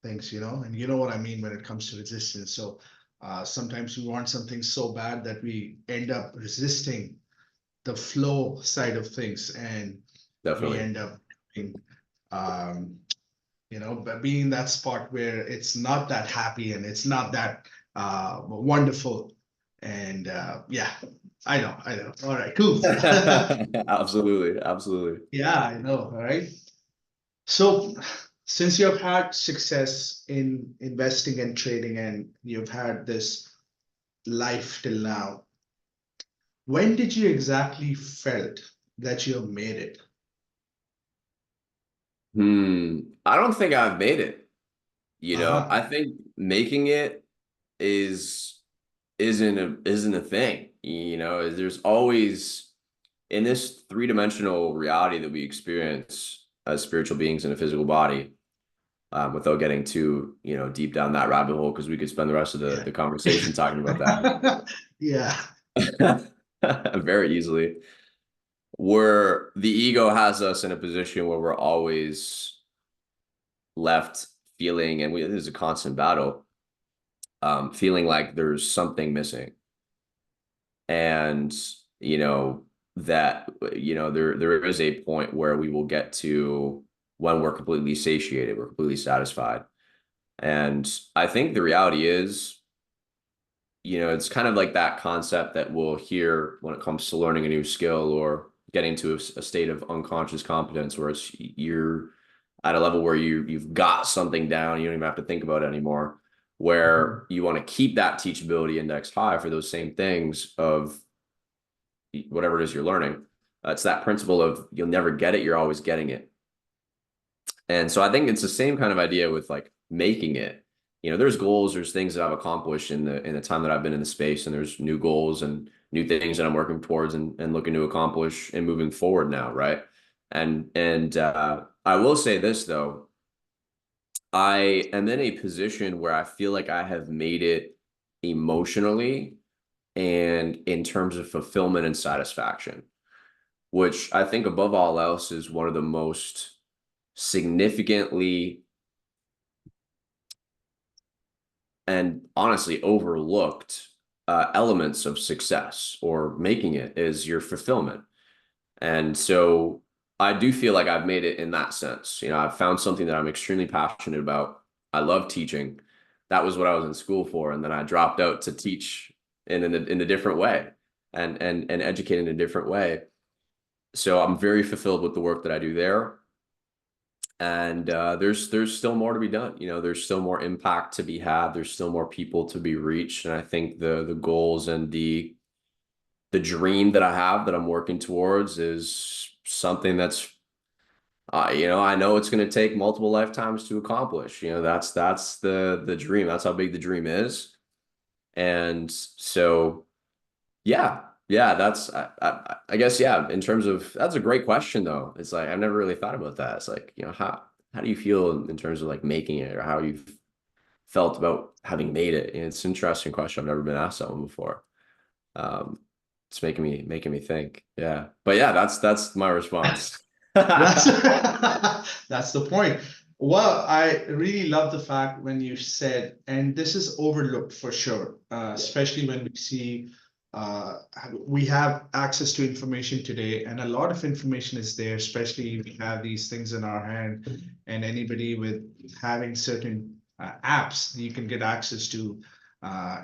things, and you know what I mean when it comes to resistance. So sometimes we want something so bad that we end up resisting the flow side of things, and we Definitely. end up being, um, but being in that spot where it's not that happy and it's not that wonderful. And yeah, I know. All right, cool. Absolutely. Absolutely. Yeah, I know. All right. So, since you've had success in investing and trading and you've had this life till now, when did you exactly felt that you have made it? I don't think I've made it. Uh-huh. I think making it is isn't a thing. There's always in this three-dimensional reality that we experience as spiritual beings in a physical body, without getting too, deep down that rabbit hole, because we could spend the rest of the conversation talking about Yeah. Yeah. that very easily. Where the ego has us in a position where we're always left feeling, and this is a constant battle, feeling like there's something missing. And, that, there is a point where we will get to when we're completely satiated, we're completely satisfied. And I think the reality is, it's kind of like that concept that we'll hear when it comes to learning a new skill or getting to a state of unconscious competence, where you're at a level where you've got something down, you don't even have to think about it anymore, where Mhm. you want to keep that teachability index high for those same things of whatever it is you're learning. It's that principle of you'll never get it, you're always getting it. And so I think it's the same kind of idea with like making it. There's goals, there's things that I've accomplished in the time that I've been in the space, and there's new goals and new things that I'm working towards and looking to accomplish and moving forward now, right? And I will say this though, I am in a position where I feel like I have made it emotionally and in terms of fulfillment and satisfaction, which I think above all else is one of the most significantly and honestly overlooked elements of success or making it, is your fulfillment. And so I do feel like I've made it in that sense. I've found something that I'm extremely passionate about. I love teaching. That was what I was in school for. And then I dropped out to teach in a different way and educate in a different way. So I'm very fulfilled with the work that I do there. And there's still more to be done. There's still more impact to be had. There's still more people to be reached. And I think the goals and the dream that I have that I'm working towards is something that's I know it's going to take multiple lifetimes to accomplish. That's the dream. That's how big the dream is. And so yeah, that's I guess yeah. In terms of, that's a great question though. It's like I've never really thought about that. It's like, how do you feel in terms of like making it, or how you've felt about having made it? It's an interesting question. I've never been asked that one before. Um, it's making me think. Yeah, but yeah, that's my response. That's that's the point. Well, I really love the fact when you said, and this is overlooked for sure, especially when we see uh, we have access to information today, and a lot of information is there, especially we have these things in our hand, and anybody with having certain apps, you can get access to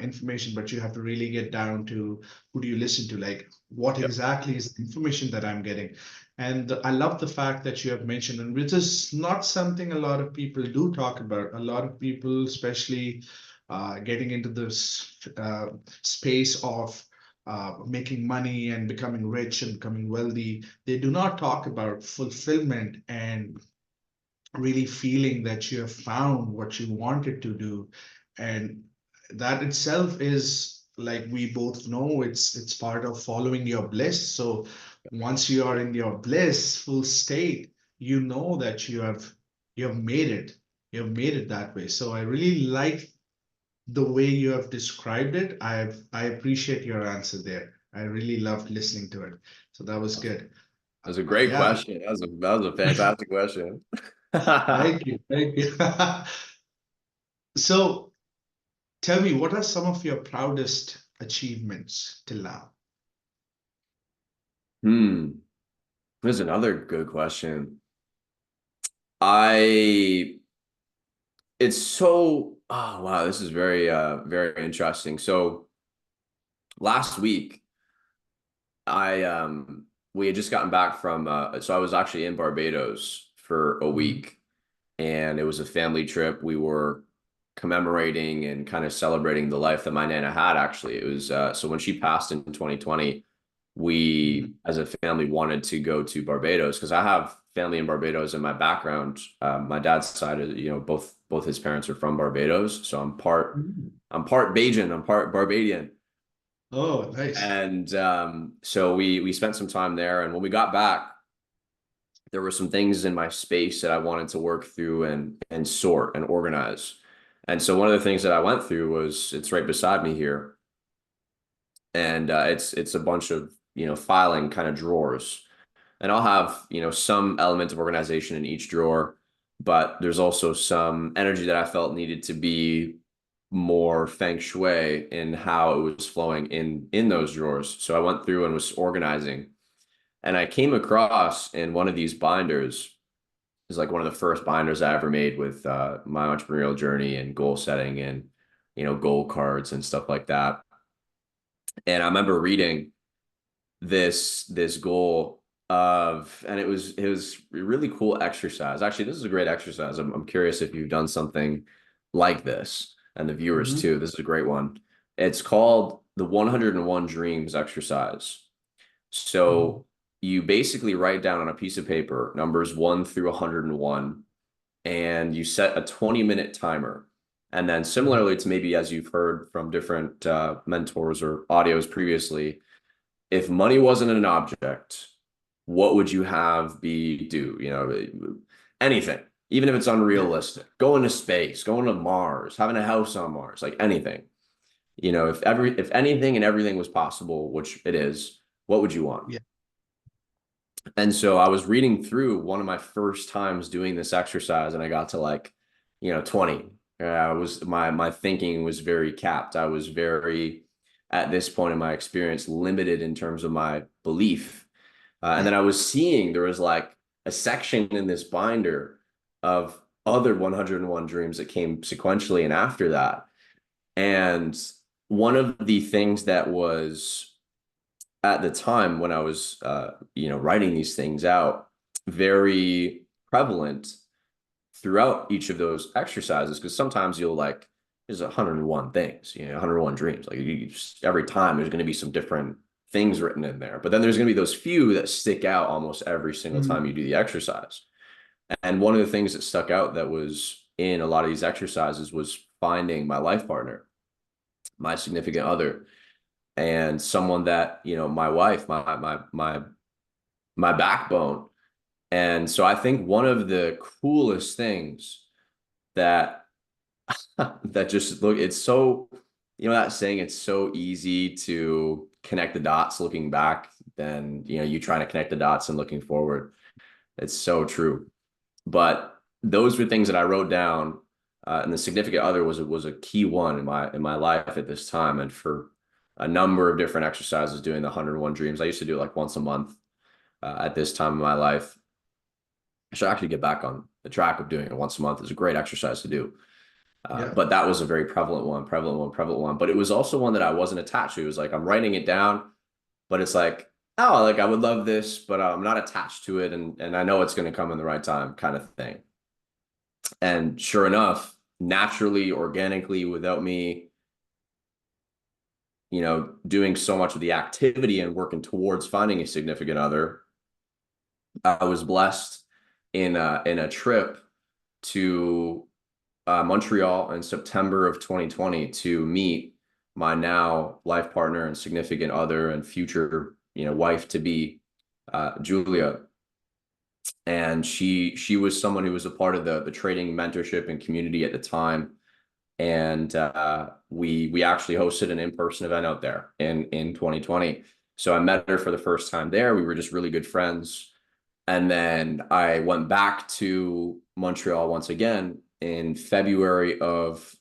information, but you have to really get down to who do you listen to, like what Yep. exactly is the information that I'm getting. And I love the fact that you have mentioned, and which is not something a lot of people do talk about. A lot of people, especially getting into this space of making money and becoming rich and becoming wealthy, they do not talk about fulfillment and really feeling that you have found what you wanted to do. And that itself is, like we both know, it's part of following your bliss. So once you are in your blissful state, you know that you have made it. You have made it that way. So I really like the way you have described it, I appreciate your answer there. I really loved listening to it. So that was good. That was a great Yeah, question. That was a fantastic question. thank you. Thank you. So tell me, what are some of your proudest achievements till now? Here's another good question. I it's so oh wow, this is very interesting. So last week I we had just gotten back from so I was actually in Barbados for a Mhm. week, and it was a family trip. We were commemorating and kind of celebrating the life that my Nana had. Actually, it was so when she passed in 2020, we as a family wanted to go to Barbados because I have family in Barbados in my background. My dad's side is, both his parents are from Barbados, so Mhm. I'm part Bajan, I'm part Barbadian. Oh, nice. And so we spent some time there, and when we got back, there were some things in my space that I wanted to work through and sort and organize. And so one of the things that I went through was, it's right beside me here, and it's a bunch of filing kind of drawers, and I'll have some element of organization in each drawer, but there's also some energy that I felt needed to be more feng shui in how it was flowing in those drawers. So I went through and was organizing, and I came across in one of these binders, is like one of the first binders I ever made with my entrepreneurial journey and goal setting and goal cards and stuff like that. And I remember reading this goal of, and it was a really cool exercise. Actually, this is a great exercise. I'm curious if you've done something like this, and the viewers Mhm. too. This is a great one. It's called the 101 Dreams exercise. Mhm. So you basically write down on a piece of paper numbers 1 through 101, and you set a 20-minute timer. And then Mhm. similarly to maybe as you've heard from different mentors or audios previously, if money wasn't an object, what would you have be do? Anything, even if it's Yeah. unrealistic, going to space, going to Mars, having a house on Mars, like anything. If anything and everything was possible, which it is, what would you want? Yeah. And so I was reading through one of my first times doing this exercise, and I got to 20. I was my thinking was very capped. I was very, at this point in my experience, limited in terms of my belief. And then Yeah. I was seeing there was like a section in this binder of other 101 dreams that came sequentially and after that. And one of the things that was at the time when I was, writing these things out, very prevalent throughout each of those exercises, because sometimes you'll there's 101 things, 101 dreams. Like every time there's going to be some different things written in there, but then there's going to be those few that stick out almost every single time Mhm. you do the exercise. And one of the things that stuck out that was in a lot of these exercises was finding my life partner, my significant other, and someone that, my wife, my backbone. And so I think one of the coolest things that that just look, it's so, that saying, it's so easy to connect the dots looking back than, you trying to connect the dots and looking forward. It's so true. But those were things that I wrote down, and the significant other was a key one in my life at this time, and for a number of different exercises, doing the 101 dreams. I used to do it like once a month at this time in my life. I should actually get back on the track of doing it once a month. It's a great exercise to do. Yeah. But that was a very prevalent one. But it was also one that I wasn't attached to. It was like I'm writing it down, but it's like, oh, like I would love this, but I'm not attached to it, and I know it's going to come in the right time, kind of thing. And sure enough, naturally, organically, without me, doing so much of the activity and working towards finding a significant other, I was blessed in a trip to Montreal in September of 2020 to meet my now life partner and significant other and future, wife to be, Julia. And she was someone who was a part of the trading mentorship and community at the time. And we actually hosted an in-person event out there in 2020. So I met her for the first time there. We were just really good friends. And then I went back to Montreal once again in February of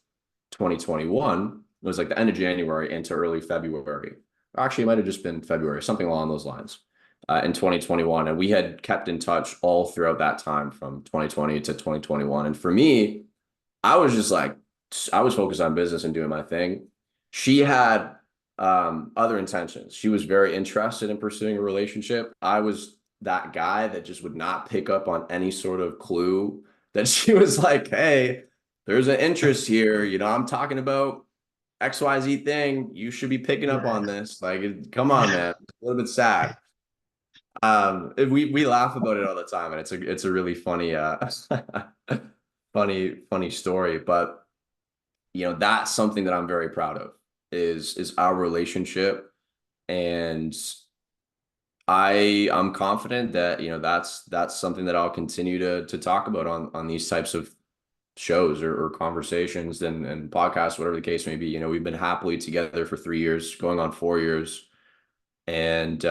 2021. It was like the end of January into early February. Actually, it might have just been February, something along those lines, in 2021. And we had kept in touch all throughout that time from 2020 to 2021. And for me, I was just like, I was focused on business and doing my thing. She had other intentions. She was very interested in pursuing a relationship. I was that guy that just would not pick up on any sort of clue that she was like, hey, there's an interest here. You know, I'm talking about XYZ thing. You should be picking up on this. Like, come on, man. It's a little bit sad. We laugh about it all the time, and it's a really funny funny story. But you know, that's something that I'm very proud of is our relationship. And I'm confident that, you know, that's something that I'll continue to talk about on these types of shows or conversations and podcasts, whatever the case may be. You know, we've been happily together for 3 years, going on 4 years. And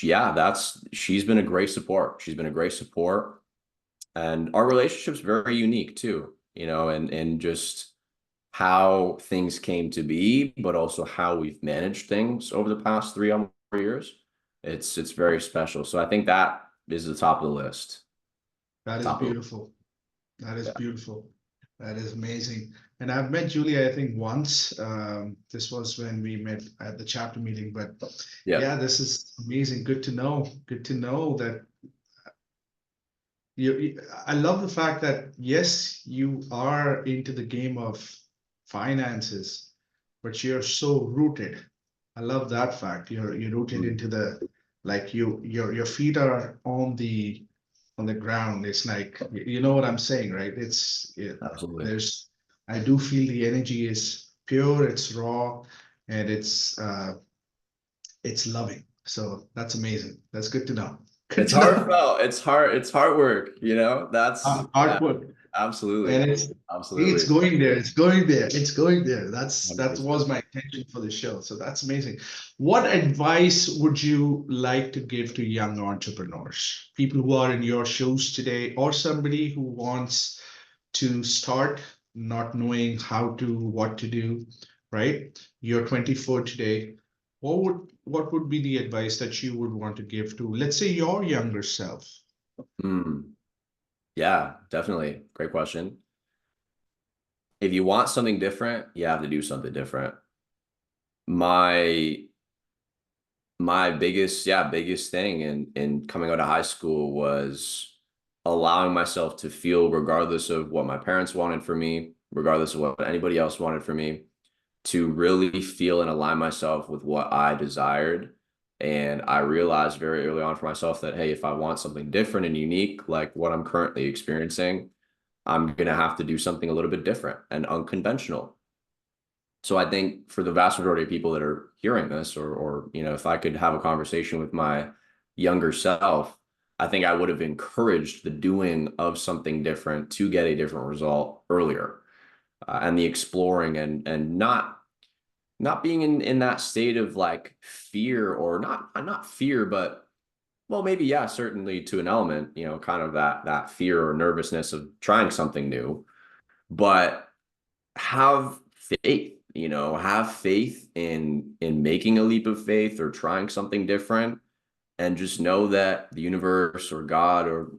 yeah, she's been a great support. She's been a great support. And our relationship's very unique too, you know, and just how things came to be, but also how we've managed things over the past 3 or 4 years. It's very special. So I think that is the top of the list. That is Top of the beautiful. That is Yeah. beautiful. That is amazing. And I've met Julie, I think once. This was when we met at the chapter meeting. But Yeah. yeah, this is amazing. Good to know. Good to know that I love the fact that yes, you are into the game of finances, but you're so rooted. I love that fact. You're rooted Mm. into the like your feet are on the ground. It's like you know what I'm saying, right? Absolutely. There's I do feel the energy is pure, it's raw, and it's loving. So that's amazing. That's good to know. Good It's to know. heartfelt. It's hard work, you know? Yeah, Artwork. absolutely. And it's Absolutely. going there, it's going there, it's going there. That 100%. was my intention for the show. So that's amazing. What advice would you like to give to young entrepreneurs, people who are in your shoes today, or somebody who wants to start not knowing what to do, right? You're 24 today. What would be the advice that you would want to give to, let's say, your younger self? Mm, yeah, definitely. Great question. If you want something different, you have to do something different. My biggest thing in coming out of high school was allowing myself to feel, regardless of what my parents wanted for me, regardless of what anybody else wanted for me, to really feel and align myself with what I desired. And I realized very early on for myself that, hey, if I want something different and unique, like what I'm currently experiencing, I'm going to have to do something a little bit different and unconventional. So I think for the vast majority of people that are hearing this, or you know, if I could have a conversation with my younger self, I think I would have encouraged the doing of something different to get a different result earlier, and the exploring and not being in that state of like fear, or not fear, but well, maybe yeah, certainly to an element, you know, kind of that fear or nervousness of trying something new, but have faith, you know, have faith in making a leap of faith or trying something different, and just know that the universe or God, or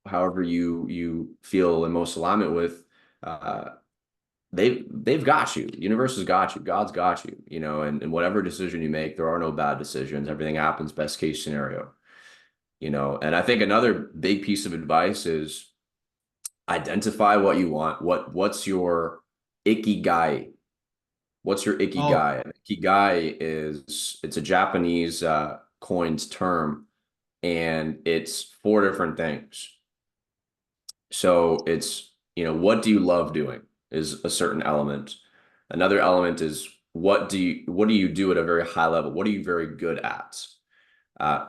however you feel in most alignment with, uh they've got you. The universe has got you. God's got you, you know, and whatever decision you make, there are no bad decisions. Everything happens best case scenario, you know. And I think another big piece of advice is identify what you want. What's your ikigai? What's your Oh, ikigai? Ikigai it's a Japanese coined term, and it's four different things. So it's, you know, what do you love doing is a certain element. Another element is what do you do at a very high level? What are you very good at?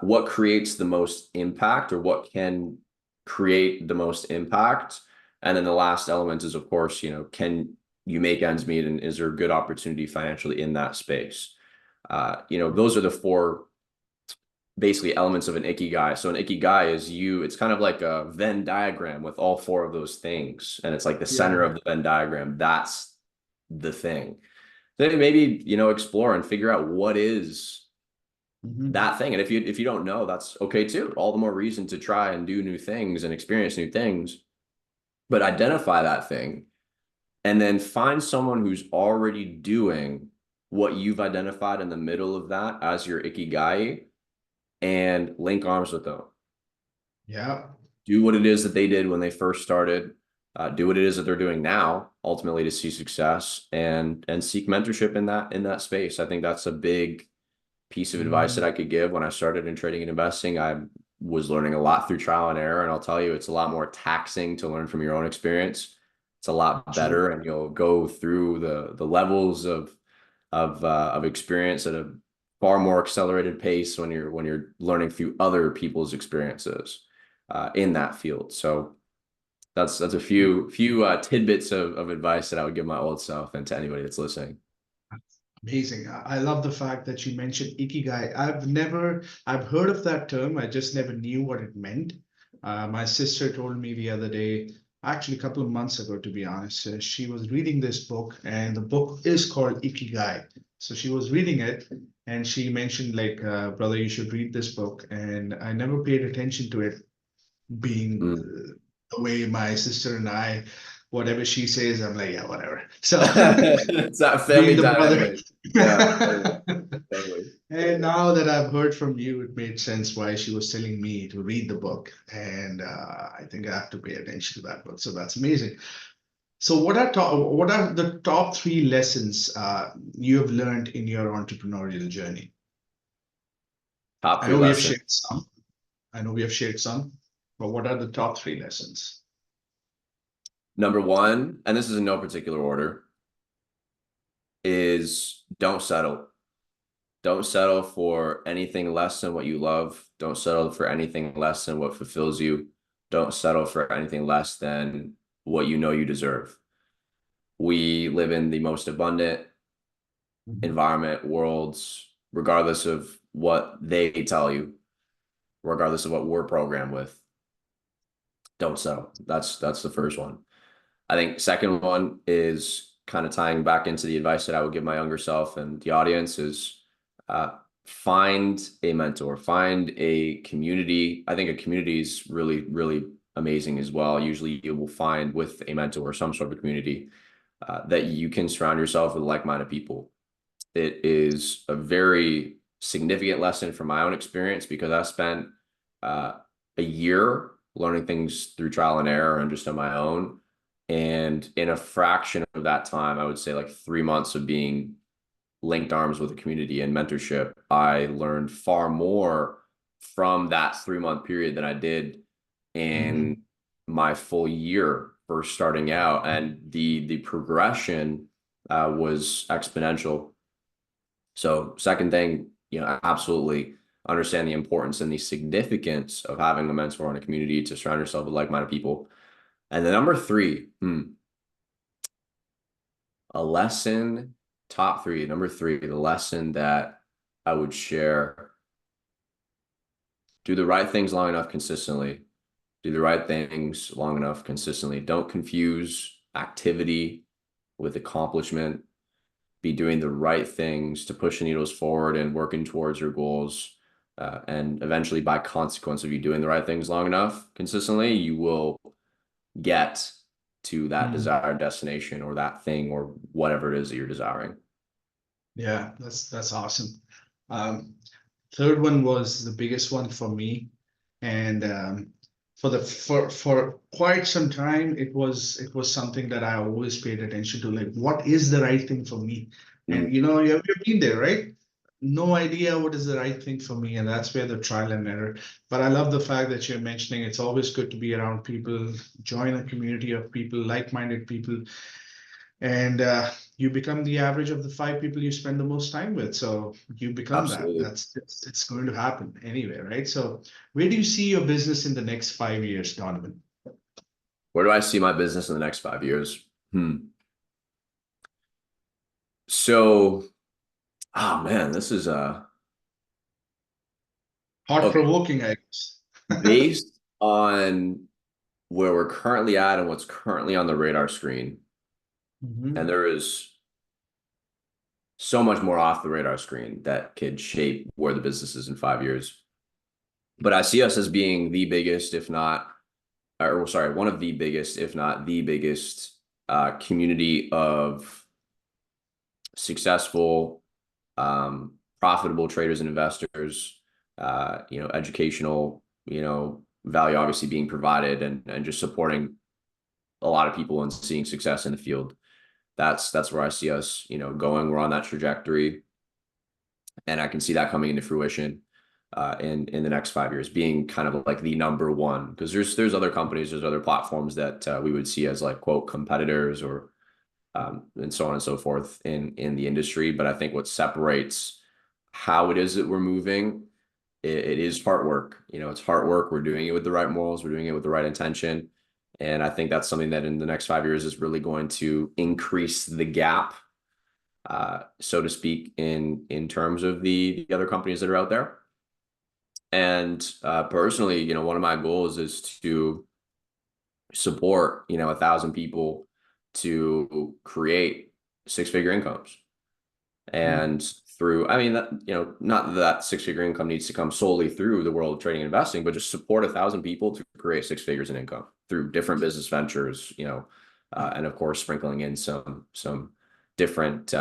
What creates the most impact, or what can create the most impact And then the last element is, of course, can you make ends meet, and is there a good opportunity financially in that space? Those are the four basically elements of an ikigai. So an ikigai is it's kind of like a Venn diagram with all four of those things. And it's like the center of the Venn diagram. That's the thing. Then maybe, explore and figure out what is that thing. And if you don't know, that's okay too. All the more reason to try and do new things and experience new things. But identify that thing and then find someone who's already doing what you've identified in the middle of that as your ikigai, and link arms with them. Yeah. Do what it is that they did when they first started. Do what it is that they're doing now, ultimately to see success, and seek mentorship in that space. I think that's a big piece of advice that I could give. When I started in trading and investing, I was learning a lot through trial and error. And I'll tell you, it's a lot more taxing to learn from your own experience. It's a lot better, and you'll go through the levels of experience at a far more accelerated pace when you're learning through other people's experiences in that field. So that's a few tidbits of advice that I would give my old self and to anybody that's listening. Amazing. I love the fact that you mentioned ikigai. I've heard of that term. I just never knew what it meant. My sister told me the other day, actually a couple of months ago, to be honest, she was reading this book, and the book is called Ikigai. So she was reading it, and she mentioned, like, brother, you should read this book. And I never paid attention to it, being the way my sister and I, whatever she says, I'm like, yeah, whatever. So it's that family dynamic. Yeah, totally. And now that I've heard from you, it made sense why she was telling me to read the book. And I think I have to pay attention to that book. So that's amazing. So what are the top 3 lessons you have learned in your entrepreneurial journey? Top I 3 know we have lessons. shared some. But what are the top 3 lessons? Number 1, and this is in no particular order, is don't settle. Don't settle for anything less than what you love. Don't settle for anything less than what fulfills you. Don't settle for anything less than what you know you deserve. We live in the most abundant environment, worlds, regardless of what they tell you, regardless of what we're programmed with. Don't settle. That's the first one. I think second one is kind of tying back into the advice that I would give my younger self and the audience is find a mentor, find a community. I think a community is really, really amazing as well. Usually you will find with a mentor or some sort of community that you can surround yourself with like-minded people. It is a very significant lesson from my own experience because I spent a year learning things through trial and error and just on my own. And in a fraction of that time, I would say like 3 months of being linked arms with a community and mentorship, I learned far more from that 3-month period than I did in my full year first starting out. And the progression was exponential. So second thing, absolutely understand the importance and the significance of having a mentor and a community to surround yourself with like-minded people. And then number 3, a lesson, top 3, number 3, the lesson that I would share: do the right things long enough consistently. Do the right things long enough consistently. Don't confuse activity with accomplishment. Be doing the right things to push the needles forward and working towards your goals. And eventually, by consequence of you doing the right things long enough consistently, you will get to that desired destination or that thing or whatever it is that you're desiring. Yeah, that's awesome. Third one was the biggest one for me, and for quite some time it was something that I always paid attention to, like what is the right thing for me. And you've been there, right? No idea what is the right thing for me, and that's where the trial and error. But I love the fact that you're mentioning it's always good to be around people, join a community of people, like-minded people, and you become the average of the 5 people you spend the most time with. So you become Absolutely. that. It's going to happen anyway, right? So where do you see your business in the next 5 years, Donovan? Where do I see my business in the next 5 years? So, oh man, this is okay. Thought-provoking, I guess. Based on where we're currently at and what's currently on the radar screen, and there is so much more off the radar screen that could shape where the business is in 5 years. But I see us as being the biggest, if not, or sorry, one of the biggest, if not the biggest, community of successful, profitable traders and investors. Educational, value obviously being provided, and just supporting a lot of people and seeing success in the field. That's where I see us, going. We're on that trajectory, and I can see that coming into fruition in the next 5 years, being kind of like the number one. Because there's other companies, there's other platforms that we would see as like quote competitors, or and so on and so forth in the industry. But I think what separates how it is that we're moving, it is hard work. It's hard work. We're doing it with the right morals. We're doing it with the right intention. And I think that's something that in the next 5 years is really going to increase the gap, so to speak, in terms of the other companies that are out there. And personally, one of my goals is to support, 1,000 people to create six-figure incomes. And through, I mean, that, not that six-figure income needs to come solely through the world of trading and investing, but just support 1,000 people to create 6 figures in income through different business ventures, and of course, sprinkling in some different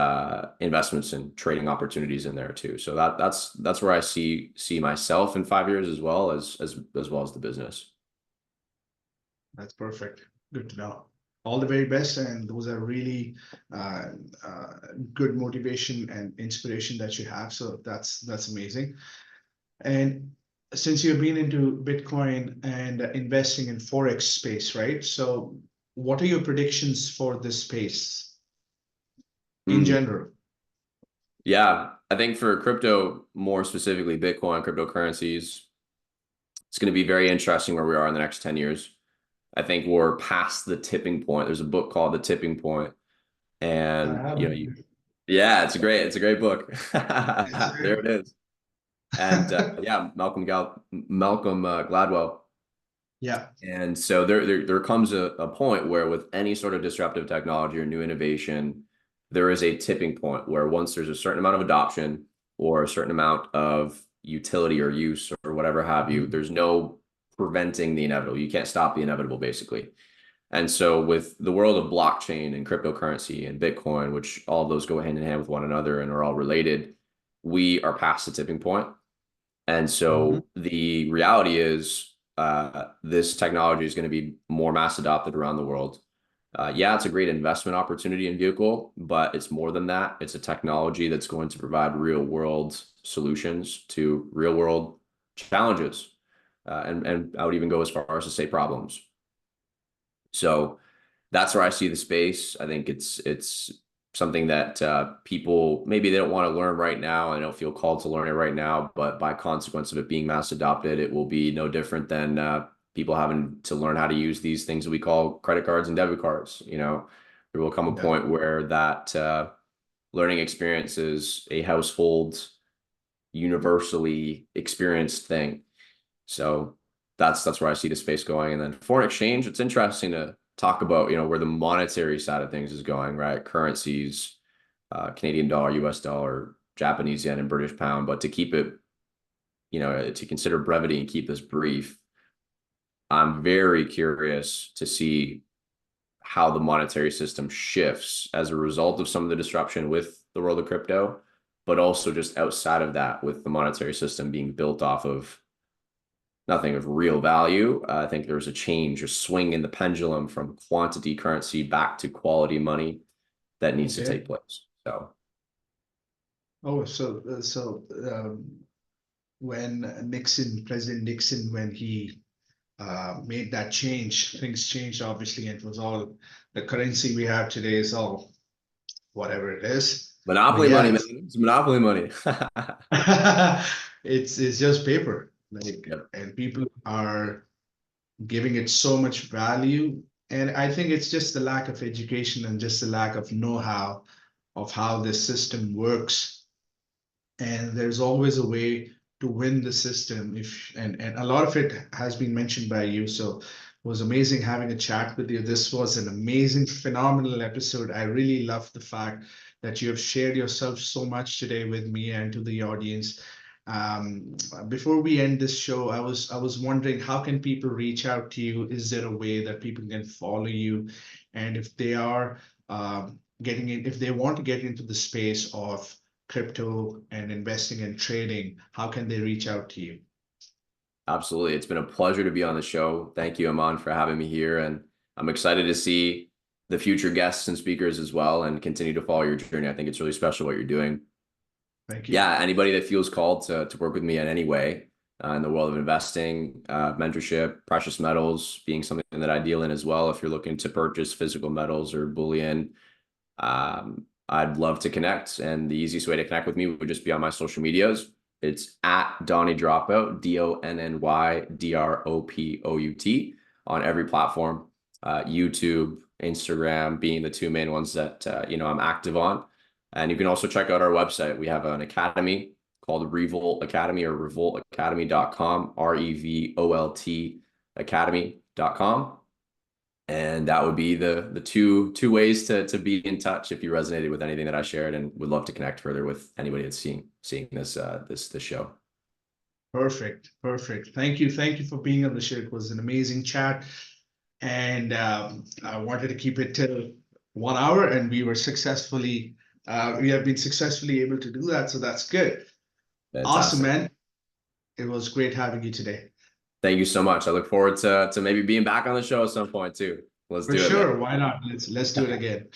investments and trading opportunities in there too. So that's where I see myself in 5 years, as well as the business. That's perfect. Good to know. All the very best, and those are really good motivation and inspiration that you have. So that's amazing. And since you've been into Bitcoin and investing in Forex space, right? So what are your predictions for this space in general? Yeah, I think for crypto, more specifically Bitcoin, cryptocurrencies, it's going to be very interesting where we are in the next 10 years. I think we're past the tipping point. There's a book called The Tipping Point, and yeah, it's a great book. There it is. And yeah, Malcolm Gladwell. Yeah. And so there comes a point where with any sort of disruptive technology or new innovation, there is a tipping point where once there's a certain amount of adoption or a certain amount of utility or use or whatever have you, there's no preventing the inevitable. You can't stop the inevitable, basically. And so with the world of blockchain and cryptocurrency and Bitcoin, which all of those go hand in hand with one another and are all related, we are past the tipping point. And so the reality is this technology is going to be more mass adopted around the world. Yeah, it's a great investment opportunity and vehicle, but it's more than that. It's a technology that's going to provide real world solutions to real world challenges. And I would even go as far as to say problems. So that's where I see the space. I think it's something that people, maybe they don't want to learn right now. I don't feel called to learn it right now, but by consequence of it being mass adopted, it will be no different than people having to learn how to use these things that we call credit cards and debit cards. There will come a point where that learning experience is a household universally experienced thing. So that's where I see the space going. And then foreign exchange, it's interesting to talk about, where the monetary side of things is going, right? Currencies, Canadian dollar, US dollar, Japanese yen, and British pound. But to keep it, to consider brevity and keep this brief, I'm very curious to see how the monetary system shifts as a result of some of the disruption with the world of crypto, but also just outside of that, with the monetary system being built off of nothing of real value. I think there's a change, a swing in the pendulum from quantity currency back to quality money that needs to take place. So, when President Nixon, when he made that change, things changed obviously, and it was all the currency we have today is all whatever it is. Monopoly money, man. It's monopoly money. It's just paper. And people are giving it so much value, And I think it's just the lack of education and just the lack of know-how of how this system works. And there's always a way to win the system. And a lot of it has been mentioned by you. So it was amazing having a chat with you. This was an amazing, phenomenal episode. I really love the fact that you have shared yourself so much today with me and to the audience. Before we end this show, I was wondering, how can people reach out to you? Is there a way that people can follow you? And if they are getting in, if they want to get into the space of crypto and investing and trading, how can they reach out to you? Absolutely. It's been a pleasure to be on the show. Thank you, Aman, for having me here. And I'm excited to see the future guests and speakers as well, and continue to follow your journey. I think it's really special what you're doing. Thank you. Yeah, anybody that feels called to work with me in any way in the world of investing, mentorship, precious metals being something that I deal in as well. If you're looking to purchase physical metals or bullion, I'd love to connect. And the easiest way to connect with me would just be on my social medias. It's at Donny Dropout, DONNY DROPOUT on every platform, YouTube, Instagram being the two main ones that I'm active on. And you can also check out our website. We have an academy called Revolt Academy, or revoltacademy.com, REVOLT academy.com. And that would be the two ways to be in touch if you resonated with anything that I shared, and would love to connect further with anybody that's seeing this show. Perfect. Thank you for being on the show. It was an amazing chat, and I wanted to keep it till 1 hour, and we have been successfully able to do that. So that's good. Fantastic. Awesome, man. It was great having you today. Thank you so much. I look forward to maybe being back on the show at some point too. Let's do it. For sure. Why not? Let's do it again.